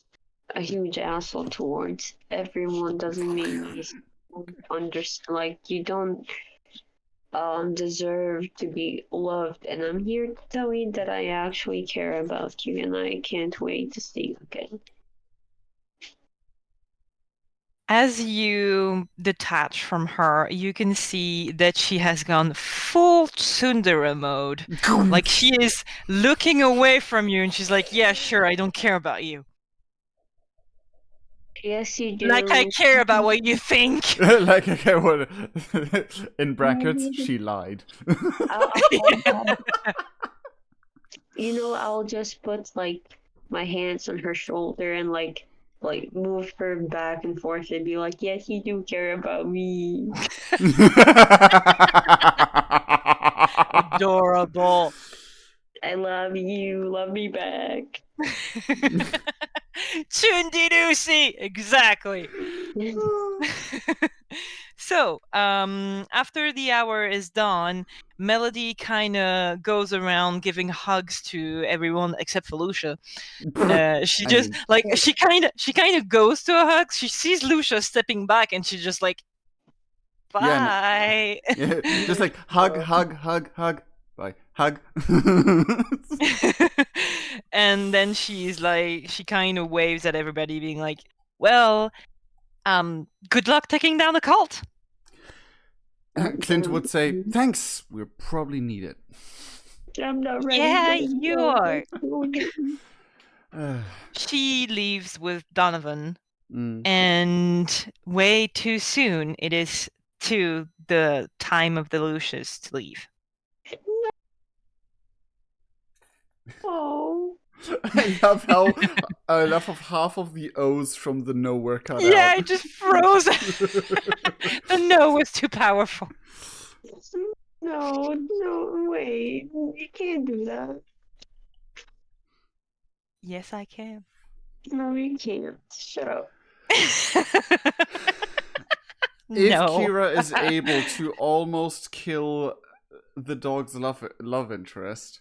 a huge asshole towards everyone doesn't mean you understand, like you don't deserve to be loved, and I'm here to tell you that I actually care about you and I can't wait to see you again. As you detach from her, you can see that she has gone full tsundere mode. Like she is looking away from you and she's like, yeah, sure, I don't care about you. Yes, you do. Like I care about what you think. Like, okay, what? In brackets, she lied. I'll just put like my hands on her shoulder and like move her back and forth and be like, yes, you do care about me. Adorable. I love you. Love me back. Chundirusi! Exactly. So, after the hour is done, Melody kind of goes around giving hugs to everyone except for Lucia. She kind of goes to a hug. She sees Lucia stepping back, and she just like Bye. Yeah, just like hug, hug, hug, hug. Bye. Hug. And then she's like, she kind of waves at everybody, being like, "Well, good luck taking down the cult." Clint would say, "Thanks. We'll probably need it." I'm not ready. Yeah, for this you game. are. She leaves with Donovan, Mm. and way too soon it is to the time of the Lucius to leave. Oh. I love how half of the O's from the no were cut Yeah, out. it just froze. The no was too powerful. No, wait. You can't do that. Yes, I can. No, you can't. Shut up. If No. Kira is able to almost kill the dog's love interest,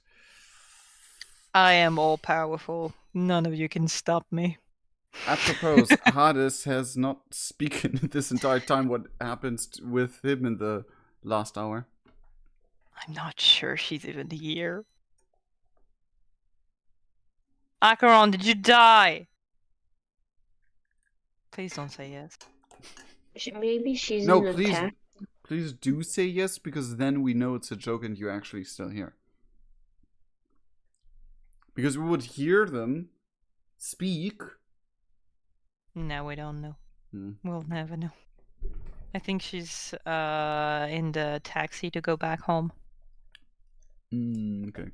I am all powerful. None of you can stop me. apropos, Hades has not spoken this entire time. What happens with him in the last hour? I'm not sure she's even here. Acheron, did you die? Please don't say yes. Maybe she's No, in attack. please do say yes, because then we know it's a joke and you're actually still here. Because we would hear them speak. No, we don't know. Hmm. We'll never know. I think she's in the taxi to go back home. Okay.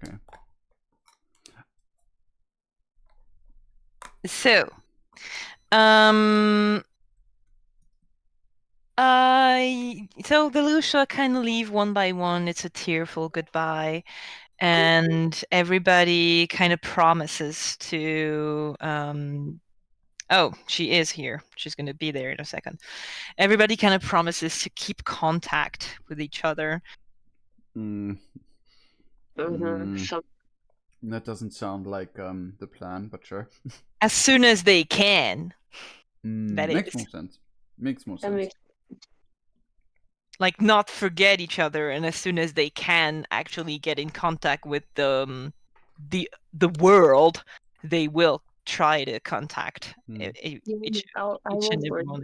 So, so the Lucia kind of leave one by one. It's a tearful goodbye, and everybody kind of promises to. Oh, she is here. She's going to be there in a second. Everybody kind of promises to keep contact with each other. Mm. So That doesn't sound like the plan, but sure. As soon as they can. That Makes is. more sense. Makes more that sense. makes Like, not forget each other, and as soon as they can actually get in contact with the world, they will try to contact each I and won't every worry. one.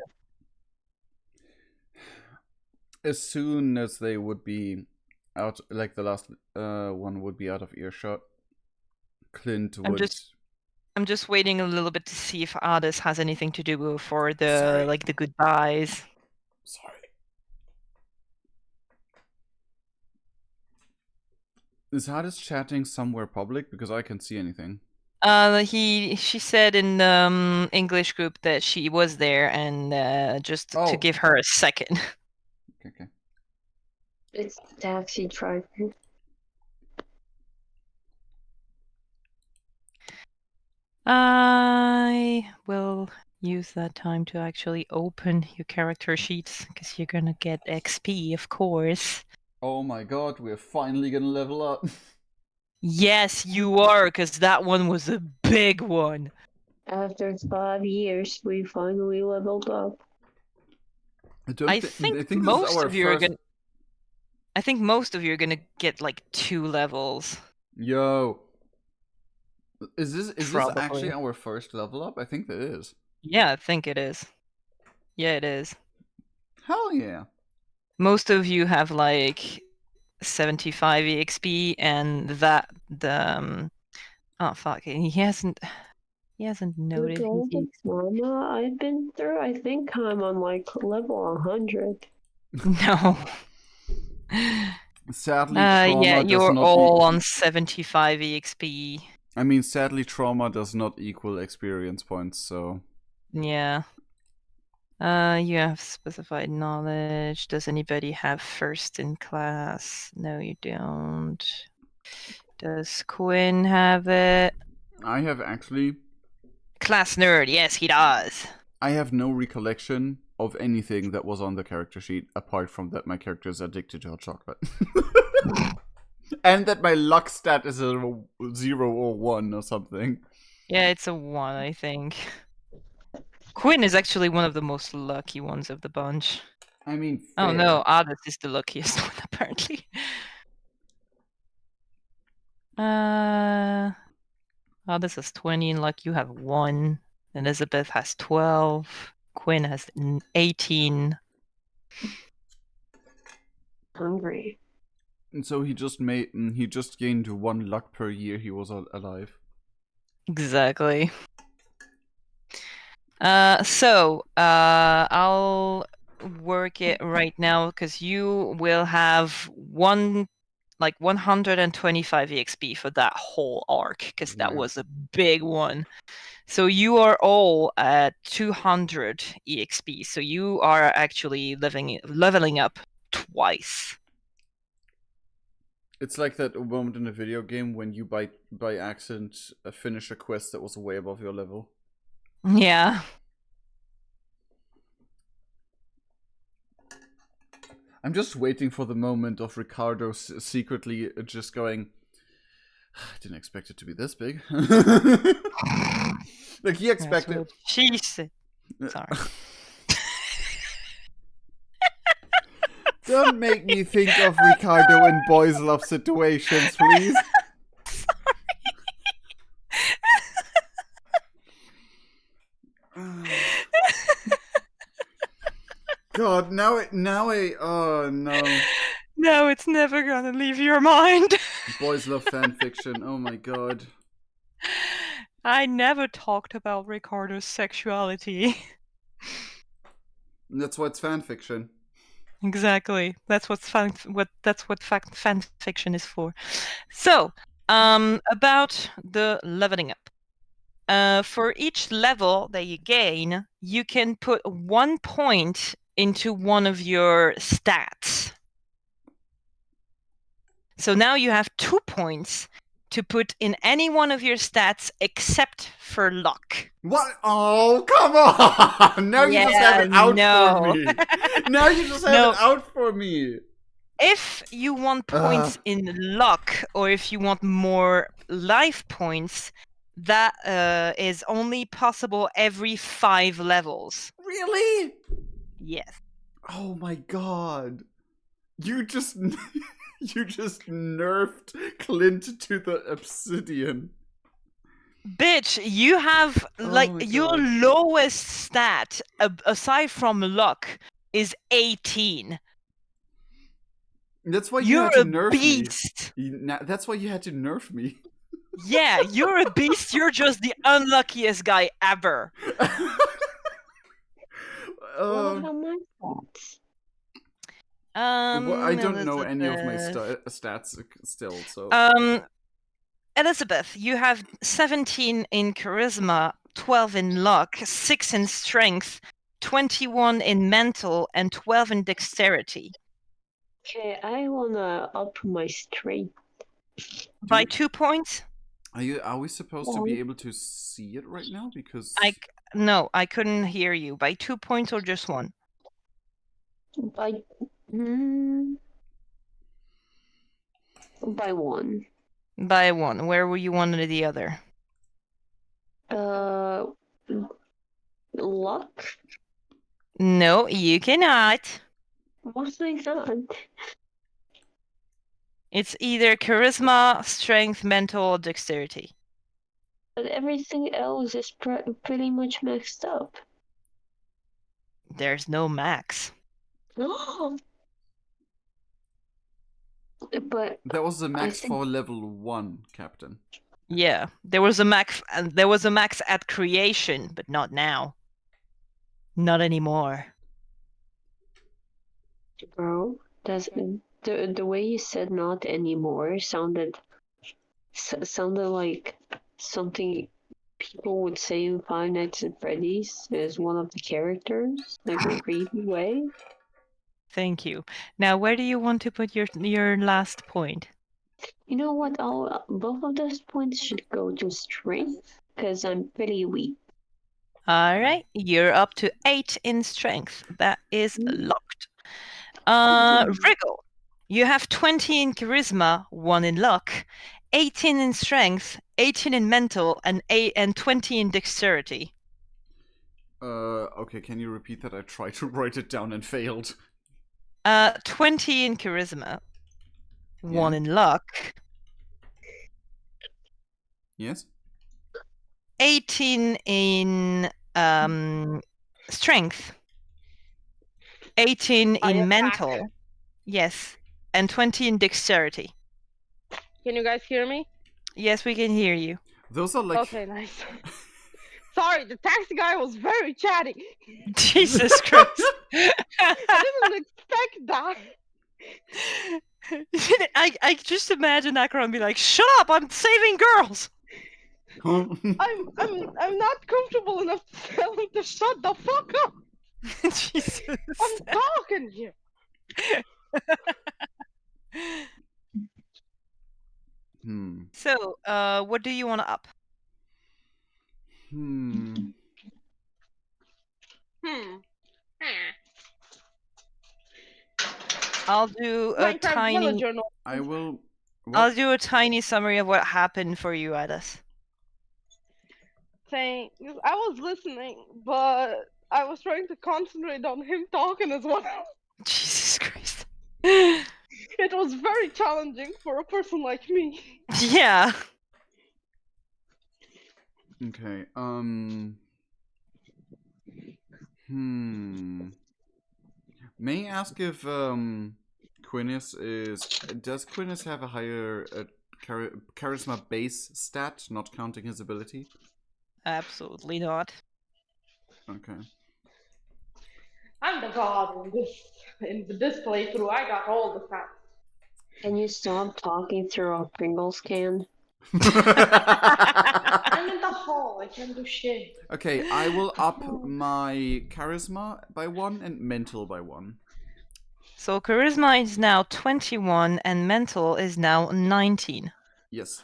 As soon as they would be out, like the last one would be out of earshot, Clint would. I'm just waiting a little bit to see if Hades has anything to do for the Sorry. like the goodbyes. Sorry. Is Hades chatting somewhere public? Because I can't see anything. She said in the English group that she was there, and just to give her a second. Okay. It's taxi driver. I will use that time to actually open your character sheets, because you're gonna get XP, of course. Oh my god, we're finally gonna level up. Yes, you are, because that one was a big one. After 5 years, we finally leveled up. I think most of you are gonna get like 2 levels. Yo. Is this Probably. actually our first level up? I think that is. Yeah, I think it is. Yeah, it is. Hell yeah. Most of you have like 75 EXP, and oh fuck, he hasn't noted With all his the trauma I've been through, I think I'm on like level 100. No. Sadly, trauma yeah, does you're not all on 75 EXP. I mean, sadly, trauma does not equal experience points, so. Yeah. You have specified knowledge. Does anybody have first in class? No, you don't. Does Quinn have it? I have actually. Class nerd, yes, he does. I have no recollection of anything that was on the character sheet apart from that my character is addicted to hot chocolate. And that my luck stat is a 0 or 1 or something. Yeah, it's a 1, I think. Quinn is actually one of the most lucky ones of the bunch. I mean, Oh fair. no, Otis is the luckiest one apparently. Otis has 20 in luck. You have 1. Elizabeth has 12. Quinn has 18. Hungry. And so he just gained 1 luck per year he was alive. Exactly. I'll work it right now because you will have 125 EXP for that whole arc because that was a big one. So you are all at 200 EXP. So you are actually leveling up twice. It's like that moment in a video game when you by accident finish a quest that was way above your level. Yeah. I'm just waiting for the moment of Ricardo secretly just going, I didn't expect it to be this big. Like he expected. She said. Sorry. Don't make me think of Ricardo in boys love situations, please. God, now oh no. No, it's never gonna leave your mind. Boys love fanfiction, oh my god. I never talked about Ricardo's sexuality. That's why it's fanfiction. Exactly. That's what fanfiction is for. So, about the leveling up. For each level that you gain, you can put 1 point into one of your stats. So now you have 2 points to put in any one of your stats except for luck. What? Oh, come on! Now you just have it out for me. Now you just have it out for me. If you want points in luck, or if you want more life points, that is only possible every 5 levels. Really? Yes. Oh my god. You just nerfed Clint to the obsidian. Bitch, you have your lowest stat aside from luck is 18. That's why you had to nerf beast. me. That's why you had to nerf me. Yeah, you're a beast. You're just the unluckiest guy ever. What are my stats? Well, I don't know any of my stats still, so. Elizabeth, you have 17 in charisma, 12 in luck, 6 in strength, 21 in mental, and 12 in dexterity. Okay, I wanna up my strength. By 2 points? Are we supposed to be able to see it right now? Because no, I couldn't hear you. By 2 points or just 1? By 1. By 1. Where were you one or the other? Luck? No, you cannot. What's my god? It's either charisma, strength, mental, or dexterity. But everything else is pretty much maxed up. There's no max. But that was the max for level 1, Captain. Yeah, there was a max. There was a max at creation, but not now. Not anymore. Bro, the way you said "not anymore" sounded like something people would say in Five Nights at Freddy's as one of the characters, like a creepy way. Thank you. Now, where do you want to put your last point? You know what? Both of those points should go to strength, because I'm pretty weak. All right, you're up to 8 in strength. That is locked. Wriggle, you have 20 in charisma, 1 in luck, 18 in strength, 18 in mental, and 20 in dexterity. Okay, can you repeat that? I tried to write it down and failed. 20 in charisma. 1 in luck. Yes. 18 in strength. 18 in mental. Yes. And 20 in dexterity. Can you guys hear me? Yes, we can hear you. Those are like... Okay, nice. Sorry, the taxi guy was very chatty. Jesus Christ. I didn't expect that. I just imagine Akron be like, "Shut up! I'm saving girls." I'm not comfortable enough to tell him to shut the fuck up. Jesus. I'm talking here. So, what do you want to up? I'll do a tiny. I will. What? I'll do a tiny summary of what happened for you, Addis. Thanks. I was listening, but I was trying to concentrate on him talking as well. Jesus Christ. It was very challenging for a person like me. Yeah. Okay. May I ask if Quinnis is... Does Quinnis have a higher charisma base stat, not counting his ability? Absolutely not. Okay. I'm the god in this playthrough. I got all the stats. Can you stop talking through a Pringles can? I'm in the hall. I can't do shit. Okay, I will up my charisma by 1 and mental by 1. So charisma is now 21 and mental is now 19. Yes.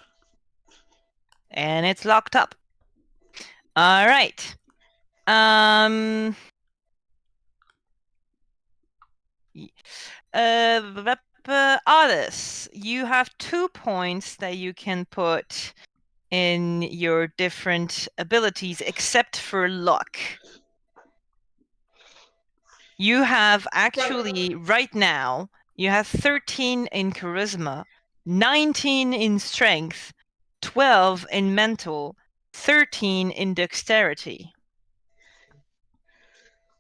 And it's locked up. All right. Otis, you have 2 points that you can put in your different abilities, except for luck. You have actually, right now, you have 13 in charisma, 19 in strength, 12 in mental, 13 in dexterity.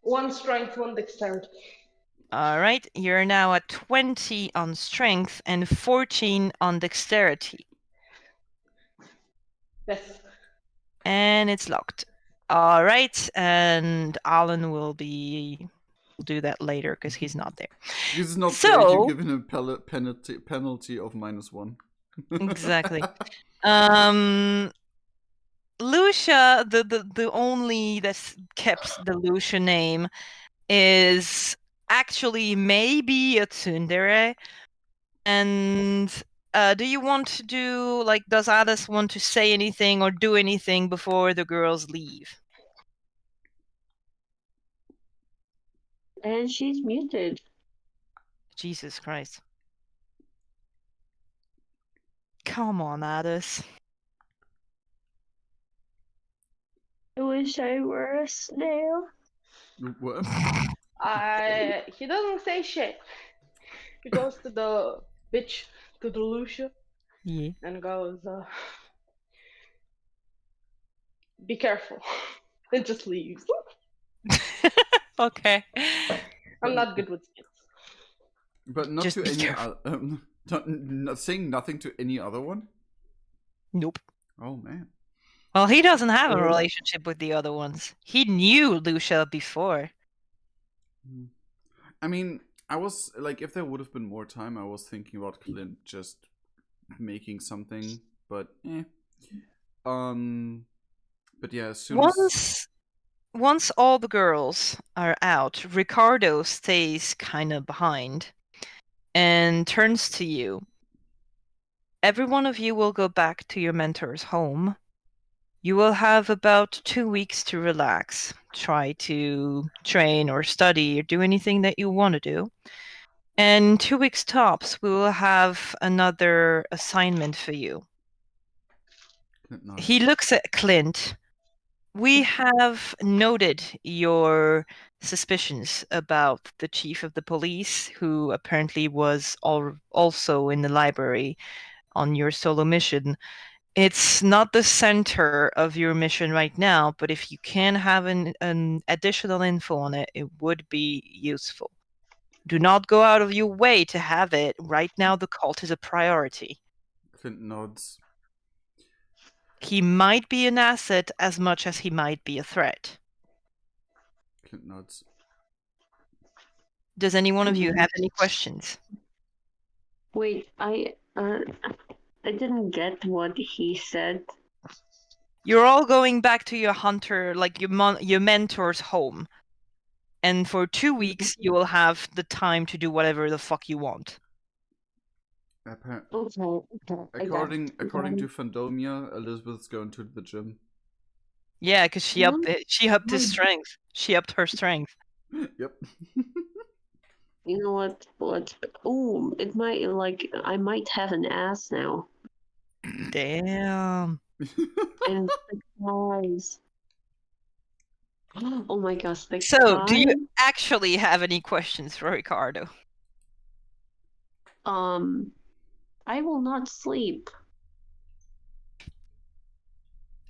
1 strength, 1 dexterity. All right, you're now at 20 on strength and 14 on dexterity. Yes. And it's locked. All right, and Alan will do that later because he's not there. Because it's not fair you give him a penalty of -1. Exactly. Lucia, the only that's kept the Lucia name is actually maybe a tsundere. And do you want to do, like, does Alice want to say anything or do anything before the girls leave? And she's muted. Jesus Christ. Come on, Addis. I wish I were a snail. What? He doesn't say shit. He goes to the bitch, to the Lucia, Yeah. and goes, be careful. And just leaves. Okay. I'm not good with kids. But not Just to be any careful. saying nothing to any other one? Nope. Oh, man. Well, he doesn't have a relationship with the other ones. He knew Lucia before. I mean, I was, like, if there would have been more time, I was thinking about Clint just making something, but But yeah, as soon as... Once all the girls are out, Ricardo stays kind of behind and turns to you. Every one of you will go back to your mentor's home. You will have about 2 weeks to relax, try to train or study or do anything that you want to do. And 2 weeks tops, we will have another assignment for you. He looks at Clint. We have noted your suspicions about the chief of the police, who apparently was also in the library on your solo mission. It's not the center of your mission right now, but if you can have an additional info on it, it would be useful. Do not go out of your way to have it. Right now, the cult is a priority. Clint nods. He might be an asset as much as he might be a threat. Clint nods. Does any one of you have any questions? Wait, I didn't get what he said. You're all going back to your hunter, like your mentor's home. And for 2 weeks, you will have the time to do whatever the fuck you want. According to Fandomia, Elizabeth's going to the gym. Yeah, because she upped his strength. She upped her strength. Yep. You know what? Oh, it might I might have an ass now. Damn. And thighs. Oh my gosh! So, do you actually have any questions for Ricardo? I will not sleep.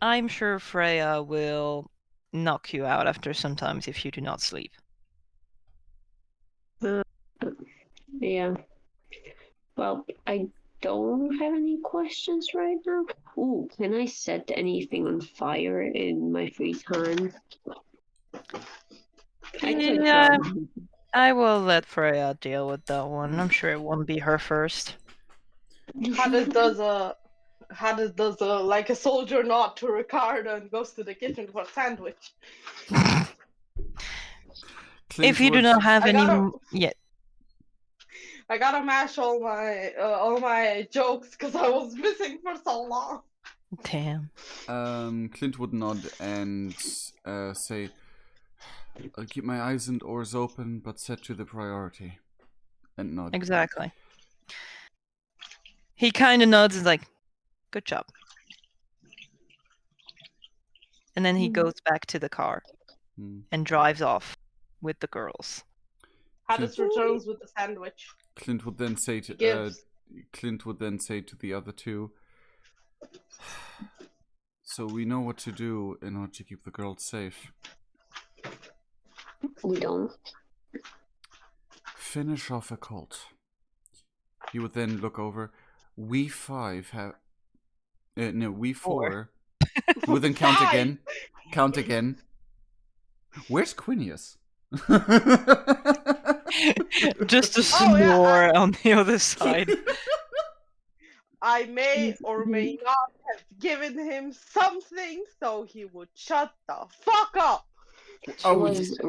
I'm sure Freya will knock you out after sometimes if you do not sleep. Yeah. Well, I don't have any questions right now. Ooh, can I set anything on fire in my free time? Yeah, I will let Freya deal with that one. I'm sure it won't be her first. Hades does a like a soldier nod to Ricardo and goes to the kitchen for a sandwich. If you do not have any yet. I gotta mash all my jokes because I was missing for so long. Damn. Clint would nod and say, "I'll keep my eyes and oars open, but set to the priority." And nod. Exactly. He kind of nods and is like, "Good job." And then he goes back to the car and drives off with the girls. Hades returns with the sandwich. Clint would then say to the other two, "So we know what to do in order to keep the girls safe." We don't. Finish off a cult. He would then look over. We five have. No, we four. He would then count again. Count again. Where's Quinius? Just a snore on the other side. I may or may not have given him something so he would shut the fuck up. Oh, is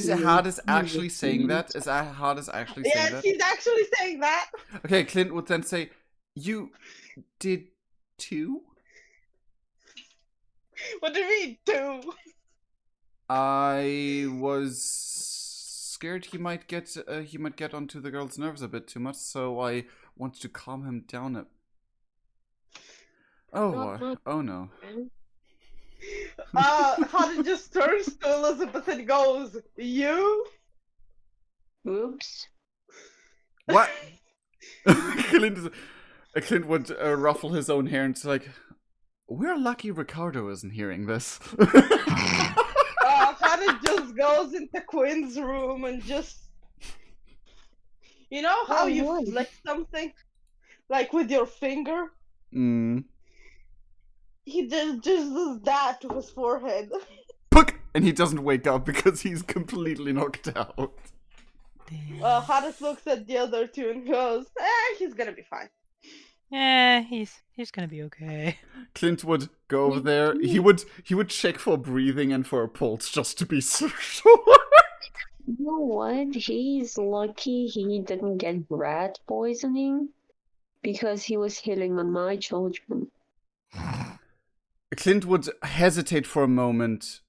Hades actually saying that? Is Hades actually saying that? Yes, he's actually saying that. Okay, Clint would then say, "You did too?" What do you mean, too? I was scared he might get onto the girl's nerves a bit too much, so I wanted to calm him down. Oh no. Hades just turns to Elizabeth and goes, "You?" Oops. What? Clint would ruffle his own hair and say, like, "We're lucky Ricardo isn't hearing this." Hades just goes into Quinn's room and just... You know how you flick something? Like with your finger? He just does that to his forehead. Puck! And he doesn't wake up because he's completely knocked out. Hades looks at the other two and goes, he's gonna be fine. Yeah, he's gonna be okay. Clint would go over there. He would check for breathing and for a pulse just to be so sure. You know what? He's lucky he didn't get rat poisoning because he was hitting on my children. Clint would hesitate for a moment,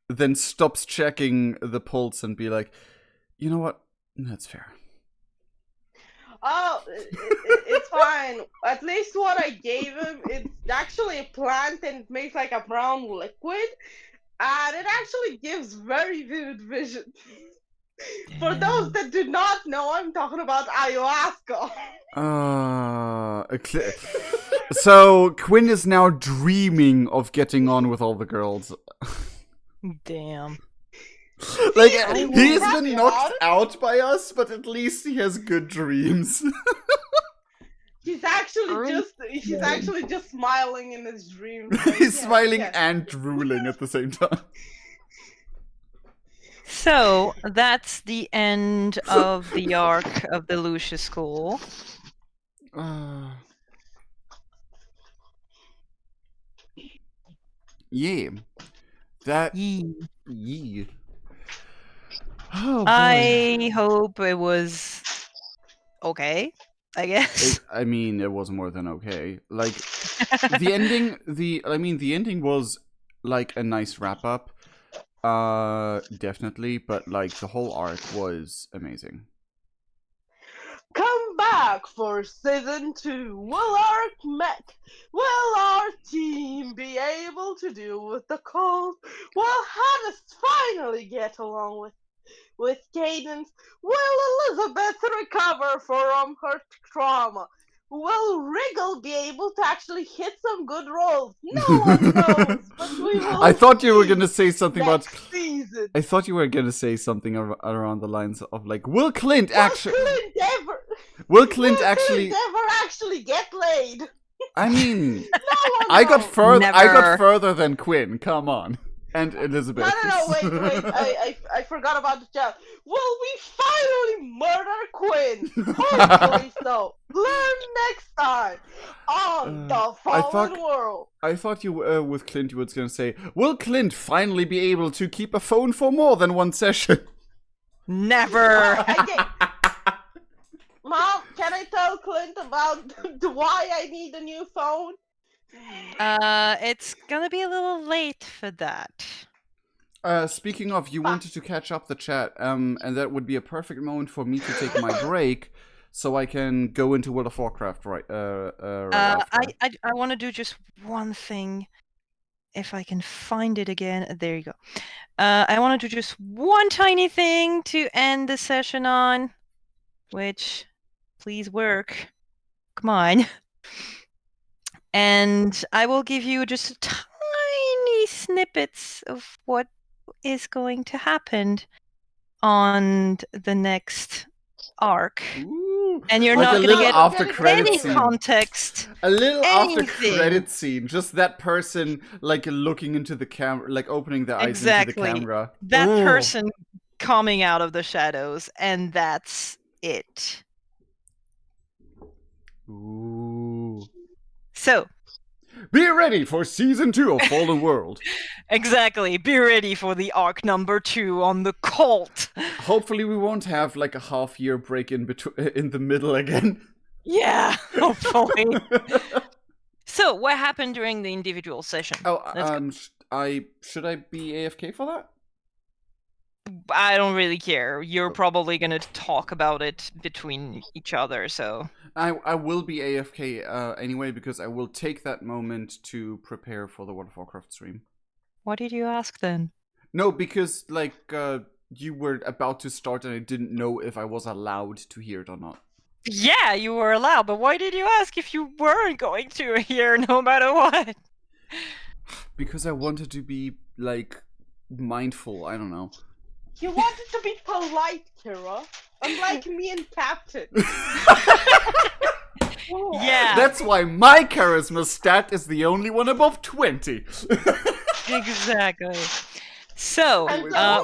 then stops checking the pulse and be like, "You know what? That's fair." Oh, it's fine. At least what I gave him, it's actually a plant and it makes like a brown liquid. And it actually gives very vivid vision. For those that do not know, I'm talking about ayahuasca. So Quinn is now dreaming of getting on with all the girls. Damn. Like, I'm he's happy been about knocked it. out by us, but at least he has good dreams. He's actually just smiling in his dreams. Like, He's yes, smiling yes. and drooling at the same time. So that's the end of the arc of the Lucia School. Yeah. That. Yee. Yeah. Oh, boy. I hope it was okay, I guess. I mean, it was more than okay. Like, the ending was like a nice wrap up. Definitely, but like the whole arc was amazing. Come back for season 2. Will our team be able to deal with the cold? Will Hannah finally get along with Cadence? Will Elizabeth recover from her trauma? Will Wriggle be able to actually hit some good rolls? No one knows, but we will. I thought you were gonna say something next about. season. I thought you were gonna say something around the lines of like, will Clint Will actually? Clint ever actually get laid? I mean, No one I got knows. further. I got Never. further than Quinn. Come on, and Elizabeth. No, wait. I forgot about the chat. Will we finally murder Quinn? Hopefully so. Learn next time on The Fallen World. I thought you with Clint you were gonna say, will Clint finally be able to keep a phone for more than one session? Never. Mom, can I tell Clint about why I need a new phone? It's gonna be a little late for that. Speaking of, you wanted to catch up the chat, and that would be a perfect moment for me to take my break, so I can go into World of Warcraft right after. I want to do just one thing. If I can find it again, there you go. I want to do just one tiny thing to end the session on, which, please work. Come on. And I will give you just tiny snippets of what is going to happen on the next arc. Ooh, And you're like not a going to little get after credit any scene. context. A little after anything. credit scene, just that person like looking into the camera, like opening their eyes Exactly. into the camera. That Ooh. person coming out of the shadows, and that's it. Ooh. So, be ready for season 2 of Fallen World. Exactly. Be ready for the arc number 2 on the cult. Hopefully we won't have like a half-year break in the middle again. Yeah, hopefully. So, what happened during the individual session? Oh, should I be AFK for that? I don't really care. You're probably gonna talk about it between each other, so... I will be AFK anyway, because I will take that moment to prepare for the World of Warcraft stream. What did you ask then? No, because, like, you were about to start and I didn't know if I was allowed to hear it or not. Yeah, you were allowed, but why did you ask if you weren't going to hear no matter what? Because I wanted to be, like, mindful, I don't know. You wanted to be polite, Kira. Unlike me and Captain. Yeah. That's why my charisma stat is the only one above 20. Exactly. So,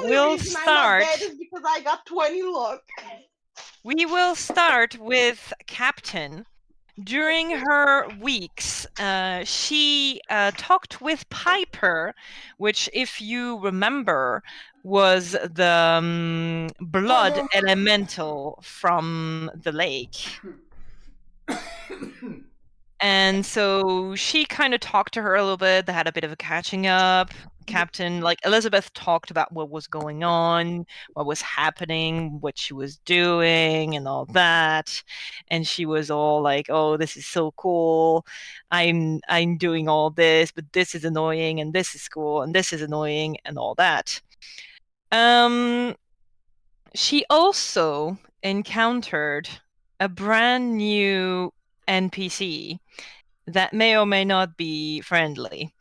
we'll start. I'm not dead is because I got 20 luck. We will start with Captain. During her weeks, she talked with Piper, which, if you remember, was the blood elemental from the lake. And so she kind of talked to her a little bit. They had a bit of a catching up. Captain, like Elizabeth talked about what was going on, what was happening, what she was doing, and all that. And she was all like, "Oh, this is so cool. I'm doing all this, but this is annoying, and this is cool, and this is annoying, and all that." She also encountered a brand new NPC that may or may not be friendly.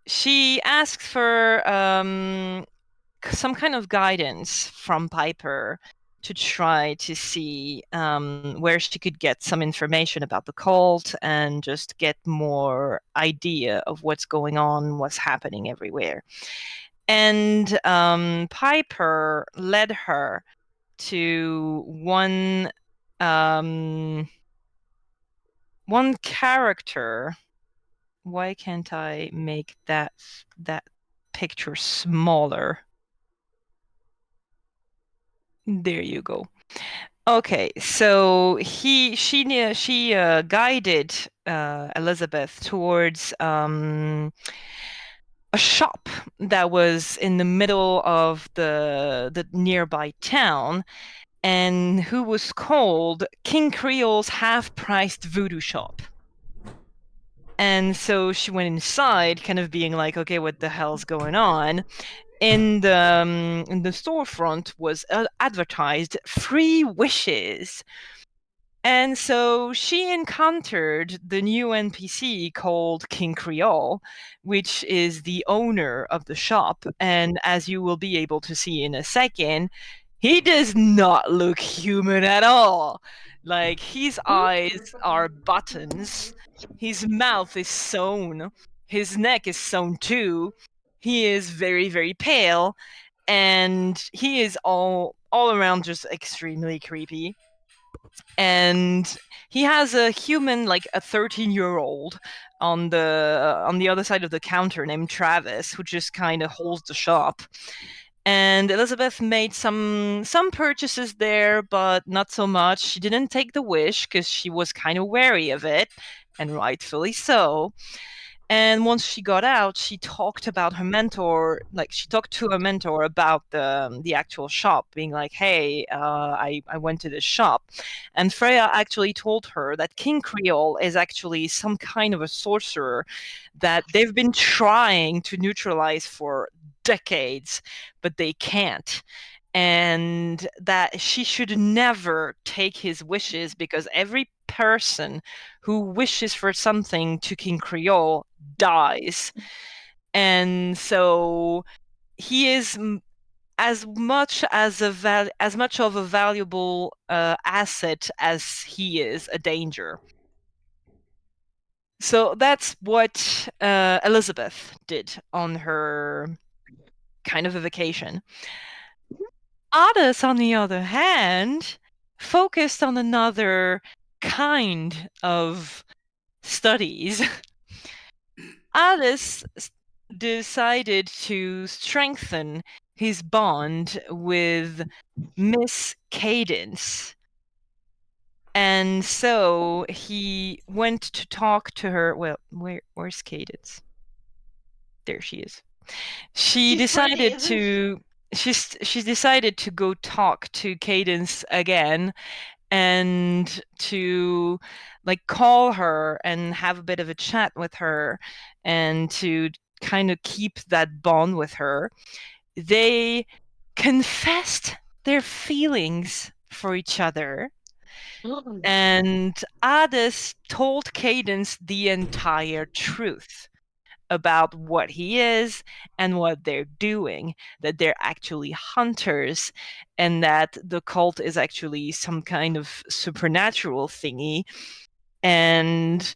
She asked for some kind of guidance from Piper to try to see where she could get some information about the cult and just get more idea of what's going on, what's happening everywhere. And Piper led her to one character. Why can't I make that picture smaller? There you go. Okay, so she guided Elizabeth towards a shop that was in the middle of the nearby town, and who was called King Creole's half-priced voodoo shop. And so she went inside, kind of being like, "Okay, what the hell's going on?" In the storefront was advertised free wishes. And so she encountered the new NPC called King Creole, which is the owner of the shop. And as you will be able to see in a second, he does not look human at all. Like, his eyes are buttons, his mouth is sewn, his neck is sewn too. He is very, very pale, and he is all around just extremely creepy. And he has a human, like a 13-year-old on the other side of the counter named Travis, who just kind of holds the shop. And Elizabeth made some purchases there, but not so much. She didn't take the wish because she was kind of wary of it, and rightfully so. And once she got out, she talked about her mentor. Like, she talked to her mentor about the actual shop, being like, "Hey, I went to this shop," and Freya actually told her that King Creole is actually some kind of a sorcerer that they've been trying to neutralize for decades, but they can't. And that she should never take his wishes, because every person who wishes for something to King Creole dies. And so he is as much of a valuable asset as he is a danger. So that's what Elizabeth did on her kind of a vacation. Others, on the other hand, focused on another kind of studies. Alice decided to strengthen his bond with Miss Cadence. And so he went to talk to her. Well, where's Cadence? There she is. She decided to go talk to Cadence again, and to like call her and have a bit of a chat with her, and to kind of keep that bond with her. They confessed their feelings for each other, and Adis told Cadence the entire truth about what he is and what they're doing, that they're actually hunters, and that the cult is actually some kind of supernatural thingy. And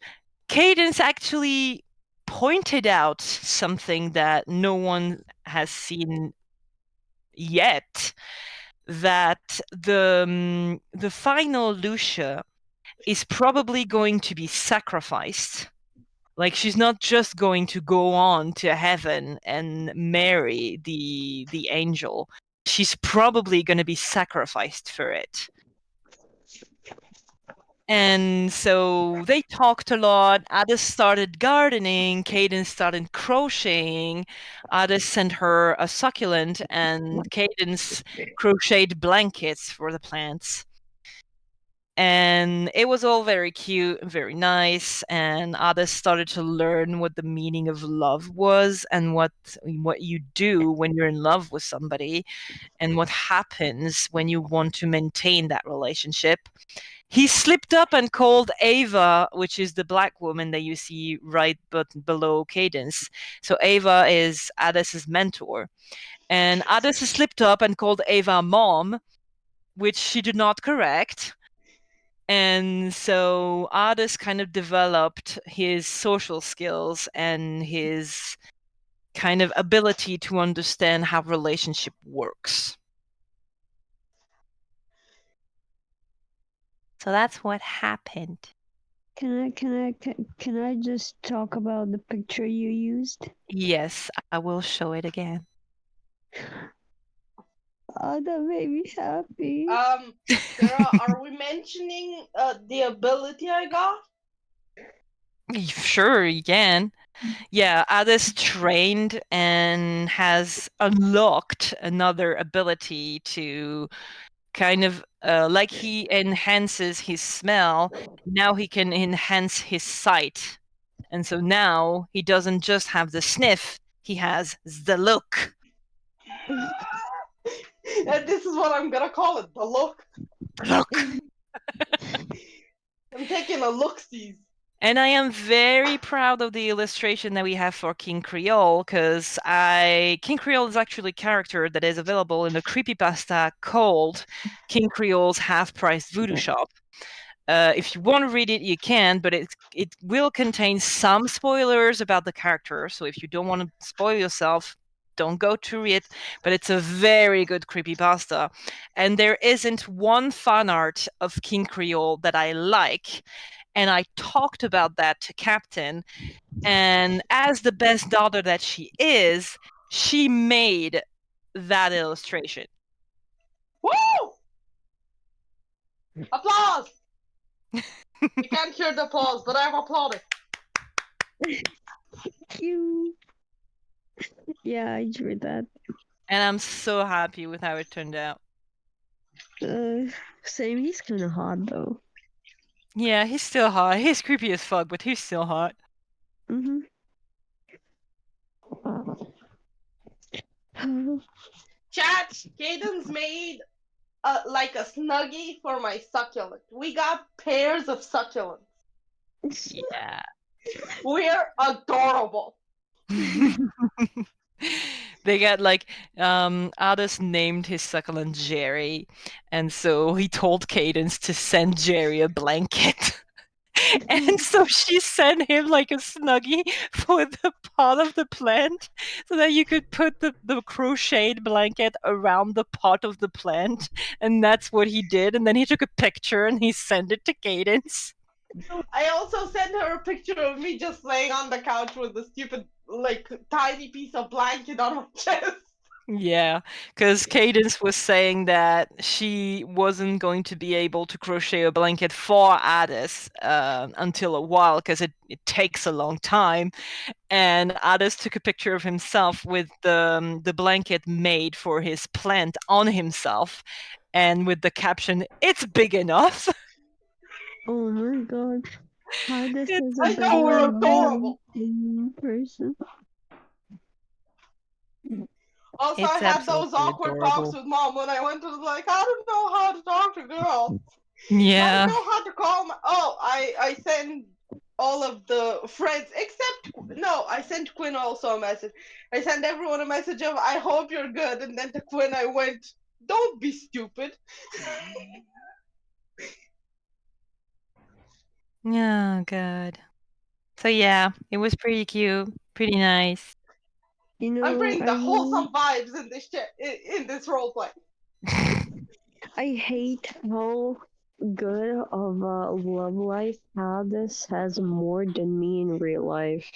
Cadence actually pointed out something that no one has seen yet, that the final Lucia is probably going to be sacrificed. Like, she's not just going to go on to heaven and marry the angel. She's probably going to be sacrificed for it. And so they talked a lot. Ada started gardening. Cadence started crocheting. Ada sent her a succulent, and Cadence crocheted blankets for the plants. And it was all very cute and very nice. And Ada started to learn what the meaning of love was and what you do when you're in love with somebody and what happens when you want to maintain that relationship. He slipped up and called Ava, which is the black woman that you see right below Cadence. So Ava is Ades's mentor. And Ades slipped up and called Ava mom, which she did not correct. And so Ades kind of developed his social skills and his kind of ability to understand how relationship works. So that's what happened. Can I just talk about the picture you used? Yes, I will show it again. Oh, that made me happy. Sarah, are we mentioning the ability I got? Sure, you can. Yeah, Ades trained and has unlocked another ability to kind of like he enhances his smell, now he can enhance his sight. And so now he doesn't just have the sniff, he has the look. And this is what I'm gonna call it, the look. Look. I'm taking a look-sees. And I am very proud of the illustration that we have for King Creole, because King Creole is actually a character that is available in a creepypasta called King Creole's Half-Price Voodoo Shop. If you want to read it, you can, but it will contain some spoilers about the character. So if you don't want to spoil yourself, don't go to it. But it's a very good creepypasta. And there isn't one fan art of King Creole that I like. And I talked about that to Captain. And as the best daughter that she is, she made that illustration. Woo! Applause! You can't hear the applause, but I've applauded. Cute. Yeah, I enjoyed that. And I'm so happy with how it turned out. Same, he's kind of hot though. Yeah, he's still hot. He's creepy as fuck, but he's still hot. Mm-hmm. Chat, Cadence made like a snuggie for my succulent. We got pairs of succulents. Yeah. We're adorable. They got like Aldous named his succulent Jerry, and so he told Cadence to send Jerry a blanket. And so she sent him like a snuggie for the pot of the plant so that you could put the crocheted blanket around the pot of the plant. And that's what he did. And then he took a picture and he sent it to Cadence. I also sent her a picture of me just laying on the couch with a stupid, like, tiny piece of blanket on my chest. Yeah, because Cadence was saying that she wasn't going to be able to crochet a blanket for Addis until a while because it takes a long time. And Addis took a picture of himself with the blanket made for his plant on himself, and with the caption, "It's big enough." Oh my god. Addis is I a know we're adorable. person. Also, It's I had those absolutely awkward adorable. talks with Mom when I went to, like, I don't know how to talk to girls. I Yeah. don't know how to call my... Oh, I send all of the friends, except... No, I sent Quinn also a message. I sent everyone a message of, I hope you're good. And then to Quinn I went, don't be stupid. Oh, God. So yeah, it was pretty cute, pretty nice. You know, I'm bringing the wholesome vibes in this in this roleplay. I hate how good of a love life Addis has more than me in real life.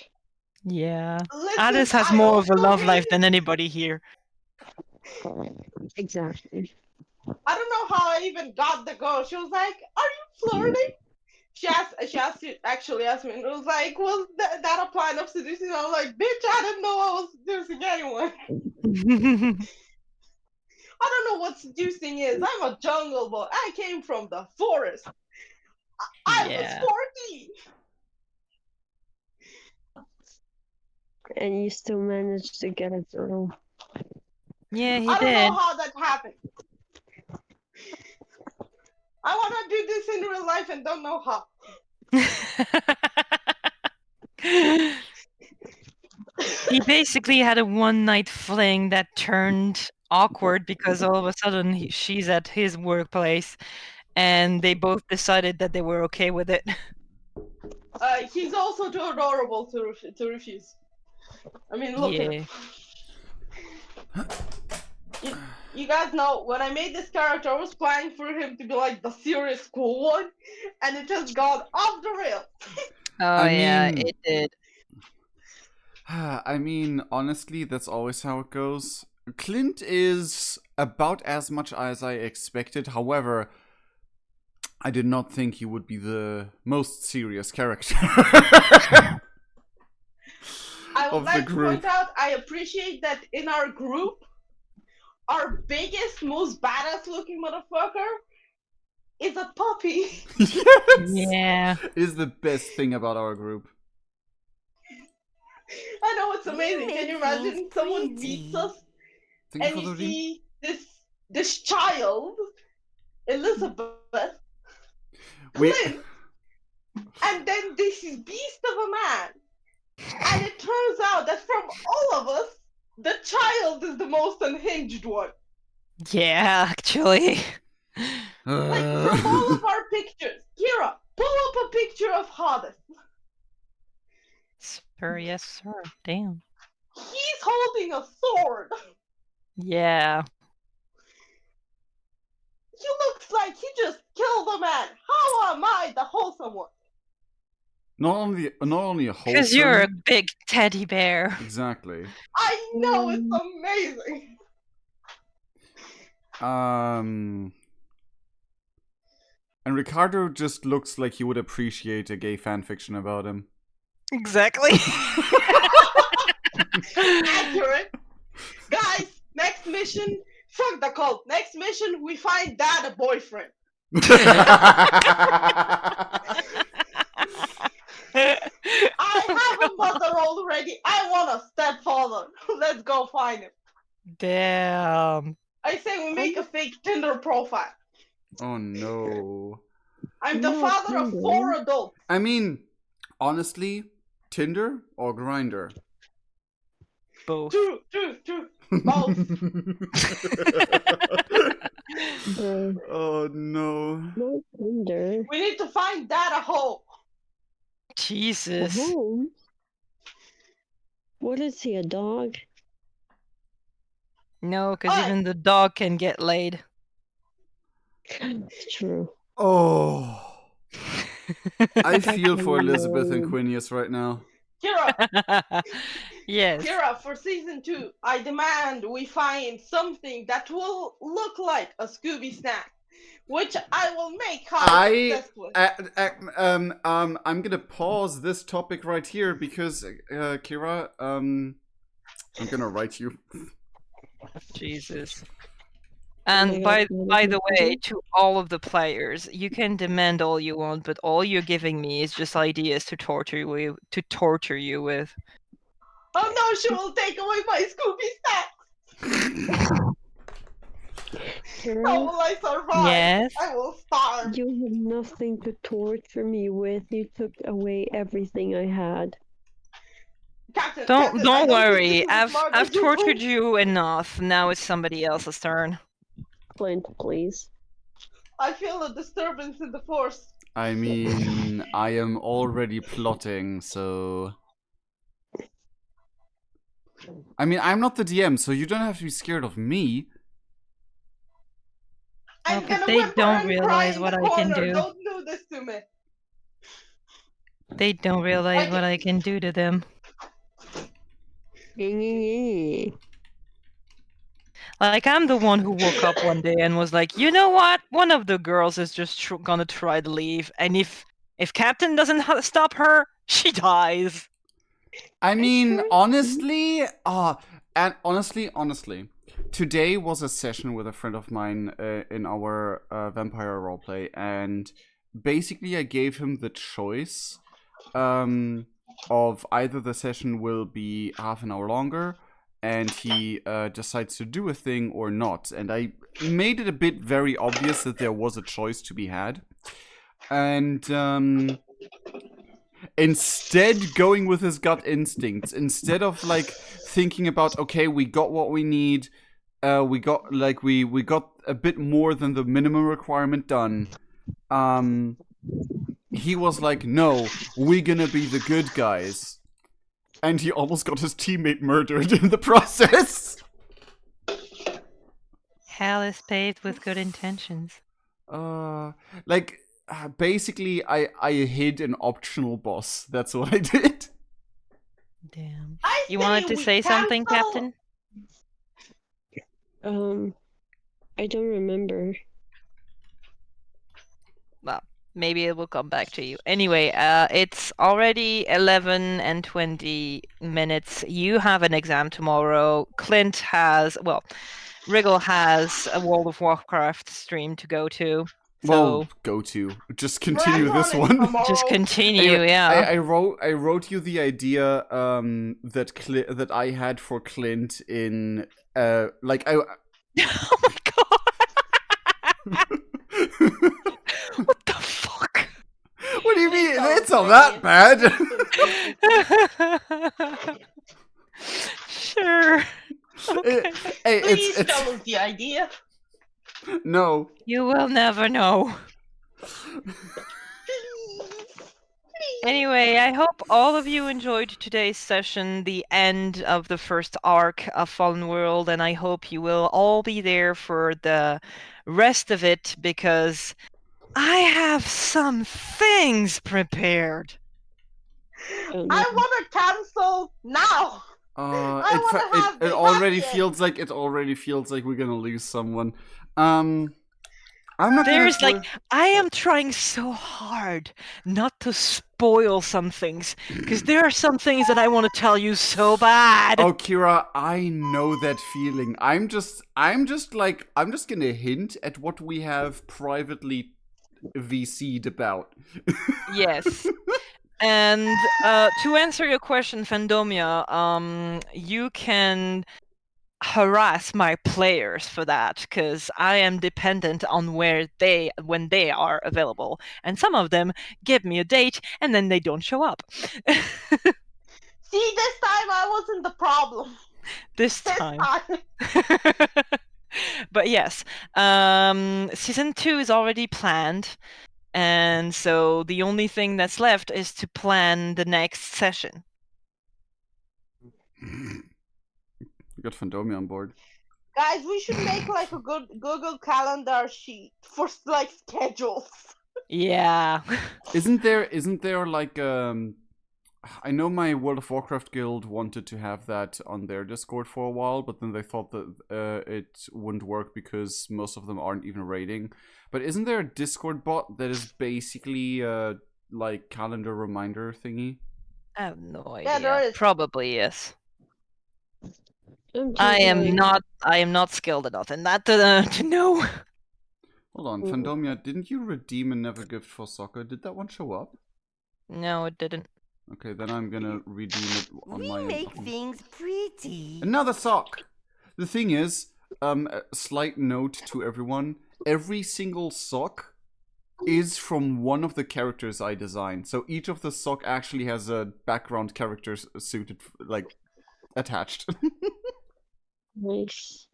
Yeah. Listen, Addis has I more of a also love hate life it. than anybody here. Exactly. I don't know how I even got the girl. She was like, are you flirting? She actually asked me, and it was like, was that a plan of seducing? I was like, bitch, I didn't know I was seducing anyone. I don't know what seducing is. I'm a jungle boy. I came from the forest. I was 14. And you still managed to get a girl. Yeah, he I don't did. know how that happened. I want to do this in real life and don't know how. He basically had a one-night fling that turned awkward because all of a sudden she's at his workplace, and they both decided that they were okay with it. He's also too adorable to refuse. I mean, look at him. You guys know, when I made this character, I was planning for him to be like the serious cool one, and it just gone off the rails. Oh, yeah, it did. I mean, honestly, that's always how it goes. Clint is about as much as I expected. However, I did not think he would be the most serious character. I would like to point out, I appreciate that in our group, our biggest, most badass looking motherfucker is a puppy. Yes! Yeah. It is the best thing about our group. I know, it's amazing. Can you imagine someone meets us and you see this child, Elizabeth, Clint, and then this beast of a man. And it turns out that from all of us, the child is the most unhinged one. Yeah, actually. Like, from all of our pictures, Kira, pull up a picture of Hades. Sir, yes, sir. Damn. He's holding a sword. Yeah. He looks like he just killed a man. How am I the wholesome one? Not only a wholesome. Because you're a big teddy bear. Exactly. I know, it's amazing. And Ricardo just looks like he would appreciate a gay fanfiction about him. Exactly. Accurate. Guys, next mission, fuck the cult. Next mission, we find Dad a boyfriend. I have a mother already. I want a stepfather. Let's go find him. Damn. I say we make a fake Tinder profile. Oh no. I'm the father of 4 adults. I mean, honestly, Tinder or Grindr? Both. True. Both. Oh no. No Tinder. We need to find Dad a home. Jesus. A home? What is he, a dog? No, because even the dog can get laid. It's true. Oh. I feel for Elizabeth and Quinius right now. Kira. Yes. Kira, for season 2, I demand we find something that will look like a Scooby snack, which I will make obsessed with. I'm gonna pause this topic right here because Kira, I'm gonna write you. Jesus. And by the way, to all of the players, you can demand all you want, but all you're giving me is just ideas to torture you with. Oh no, she will take away my Scooby snacks. How will I survive? Yes. I will starve. You have nothing to torture me with. You took away everything I had. Captain, don't worry. I've tortured you enough. Now it's somebody else's turn. Clint, please. I feel a disturbance in the force. I mean, I am already plotting, so... I mean, I'm not the DM, so you don't have to be scared of me. I'm gonna they whip don't her realize and what cry I can in the corner. do. Don't do this to me. They don't realize what I can do to them. Like, I'm the one who woke up one day and was like, you know what? One of the girls is just gonna try to leave. And if If Captain doesn't stop her, she dies. I mean, honestly, today was a session with a friend of mine in our vampire roleplay, and basically I gave him the choice of either the session will be half an hour longer and he decides to do a thing or not. And I made it a bit very obvious that there was a choice to be had. And instead going with his gut instincts, instead of like thinking about, okay, we got what we need, we got a bit more than the minimum requirement done. He was like, no, we're gonna be the good guys. And he almost got his teammate murdered in the process. Hell is paved with good intentions. Basically, I hid an optional boss. That's what I did. Damn. You wanted to say something, Captain? I don't remember. Well, maybe it will come back to you. Anyway, it's already 11 and 20 minutes. You have an exam tomorrow. Clint has, well, Wriggle has a World of Warcraft stream to go to. So just continue this one. Just continue, anyway, yeah. I wrote you the idea that I had for Clint in Oh my god! What the fuck? What do you mean? It's not that bad. Sure. Okay. Please tell us the idea. No. You will never know. Anyway, I hope all of you enjoyed today's session, the end of the first arc of Fallen World, and I hope you will all be there for the rest of it, because I have some things prepared. I want to cancel now. It already feels like we're gonna lose someone. I'm not. I am trying so hard not to spoil some things, because there are some things that I want to tell you so bad. Oh, Kira, I know that feeling. I'm just gonna hint at what we have privately VC'd about. Yes. And to answer your question, Fandomia, you can harass my players for that, because I am dependent on when they are available, and some of them give me a date and then they don't show up. See, this time I wasn't the problem. This time. But yes, season 2 is already planned, and so the only thing that's left is to plan the next session. We got Fandomia on board. Guys, we should make like a good Google Calendar sheet for like schedules. Yeah. Isn't there like I know my World of Warcraft guild wanted to have that on their Discord for a while, but then they thought that it wouldn't work because most of them aren't even raiding. But isn't there a Discord bot that is basically like calendar reminder thingy? I have no idea. Yeah, there is. Probably yes. I am not skilled enough in that to know. Hold on, Fandomia, didn't you redeem a Never Gift for Soccer? Did that one show up? No, it didn't. Okay, then I'm gonna redeem it on my own. We make things pretty. Another sock! The thing is, a slight note to everyone, every single sock is from one of the characters I designed. So each of the sock actually has a background character suited, like, attached. Nice.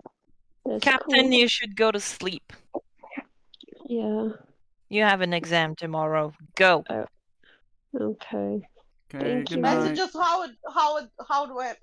That's Captain, cool. you should go to sleep. Yeah. You have an exam tomorrow. Go. Okay. Okay, Thank good you. night. Message us how it went.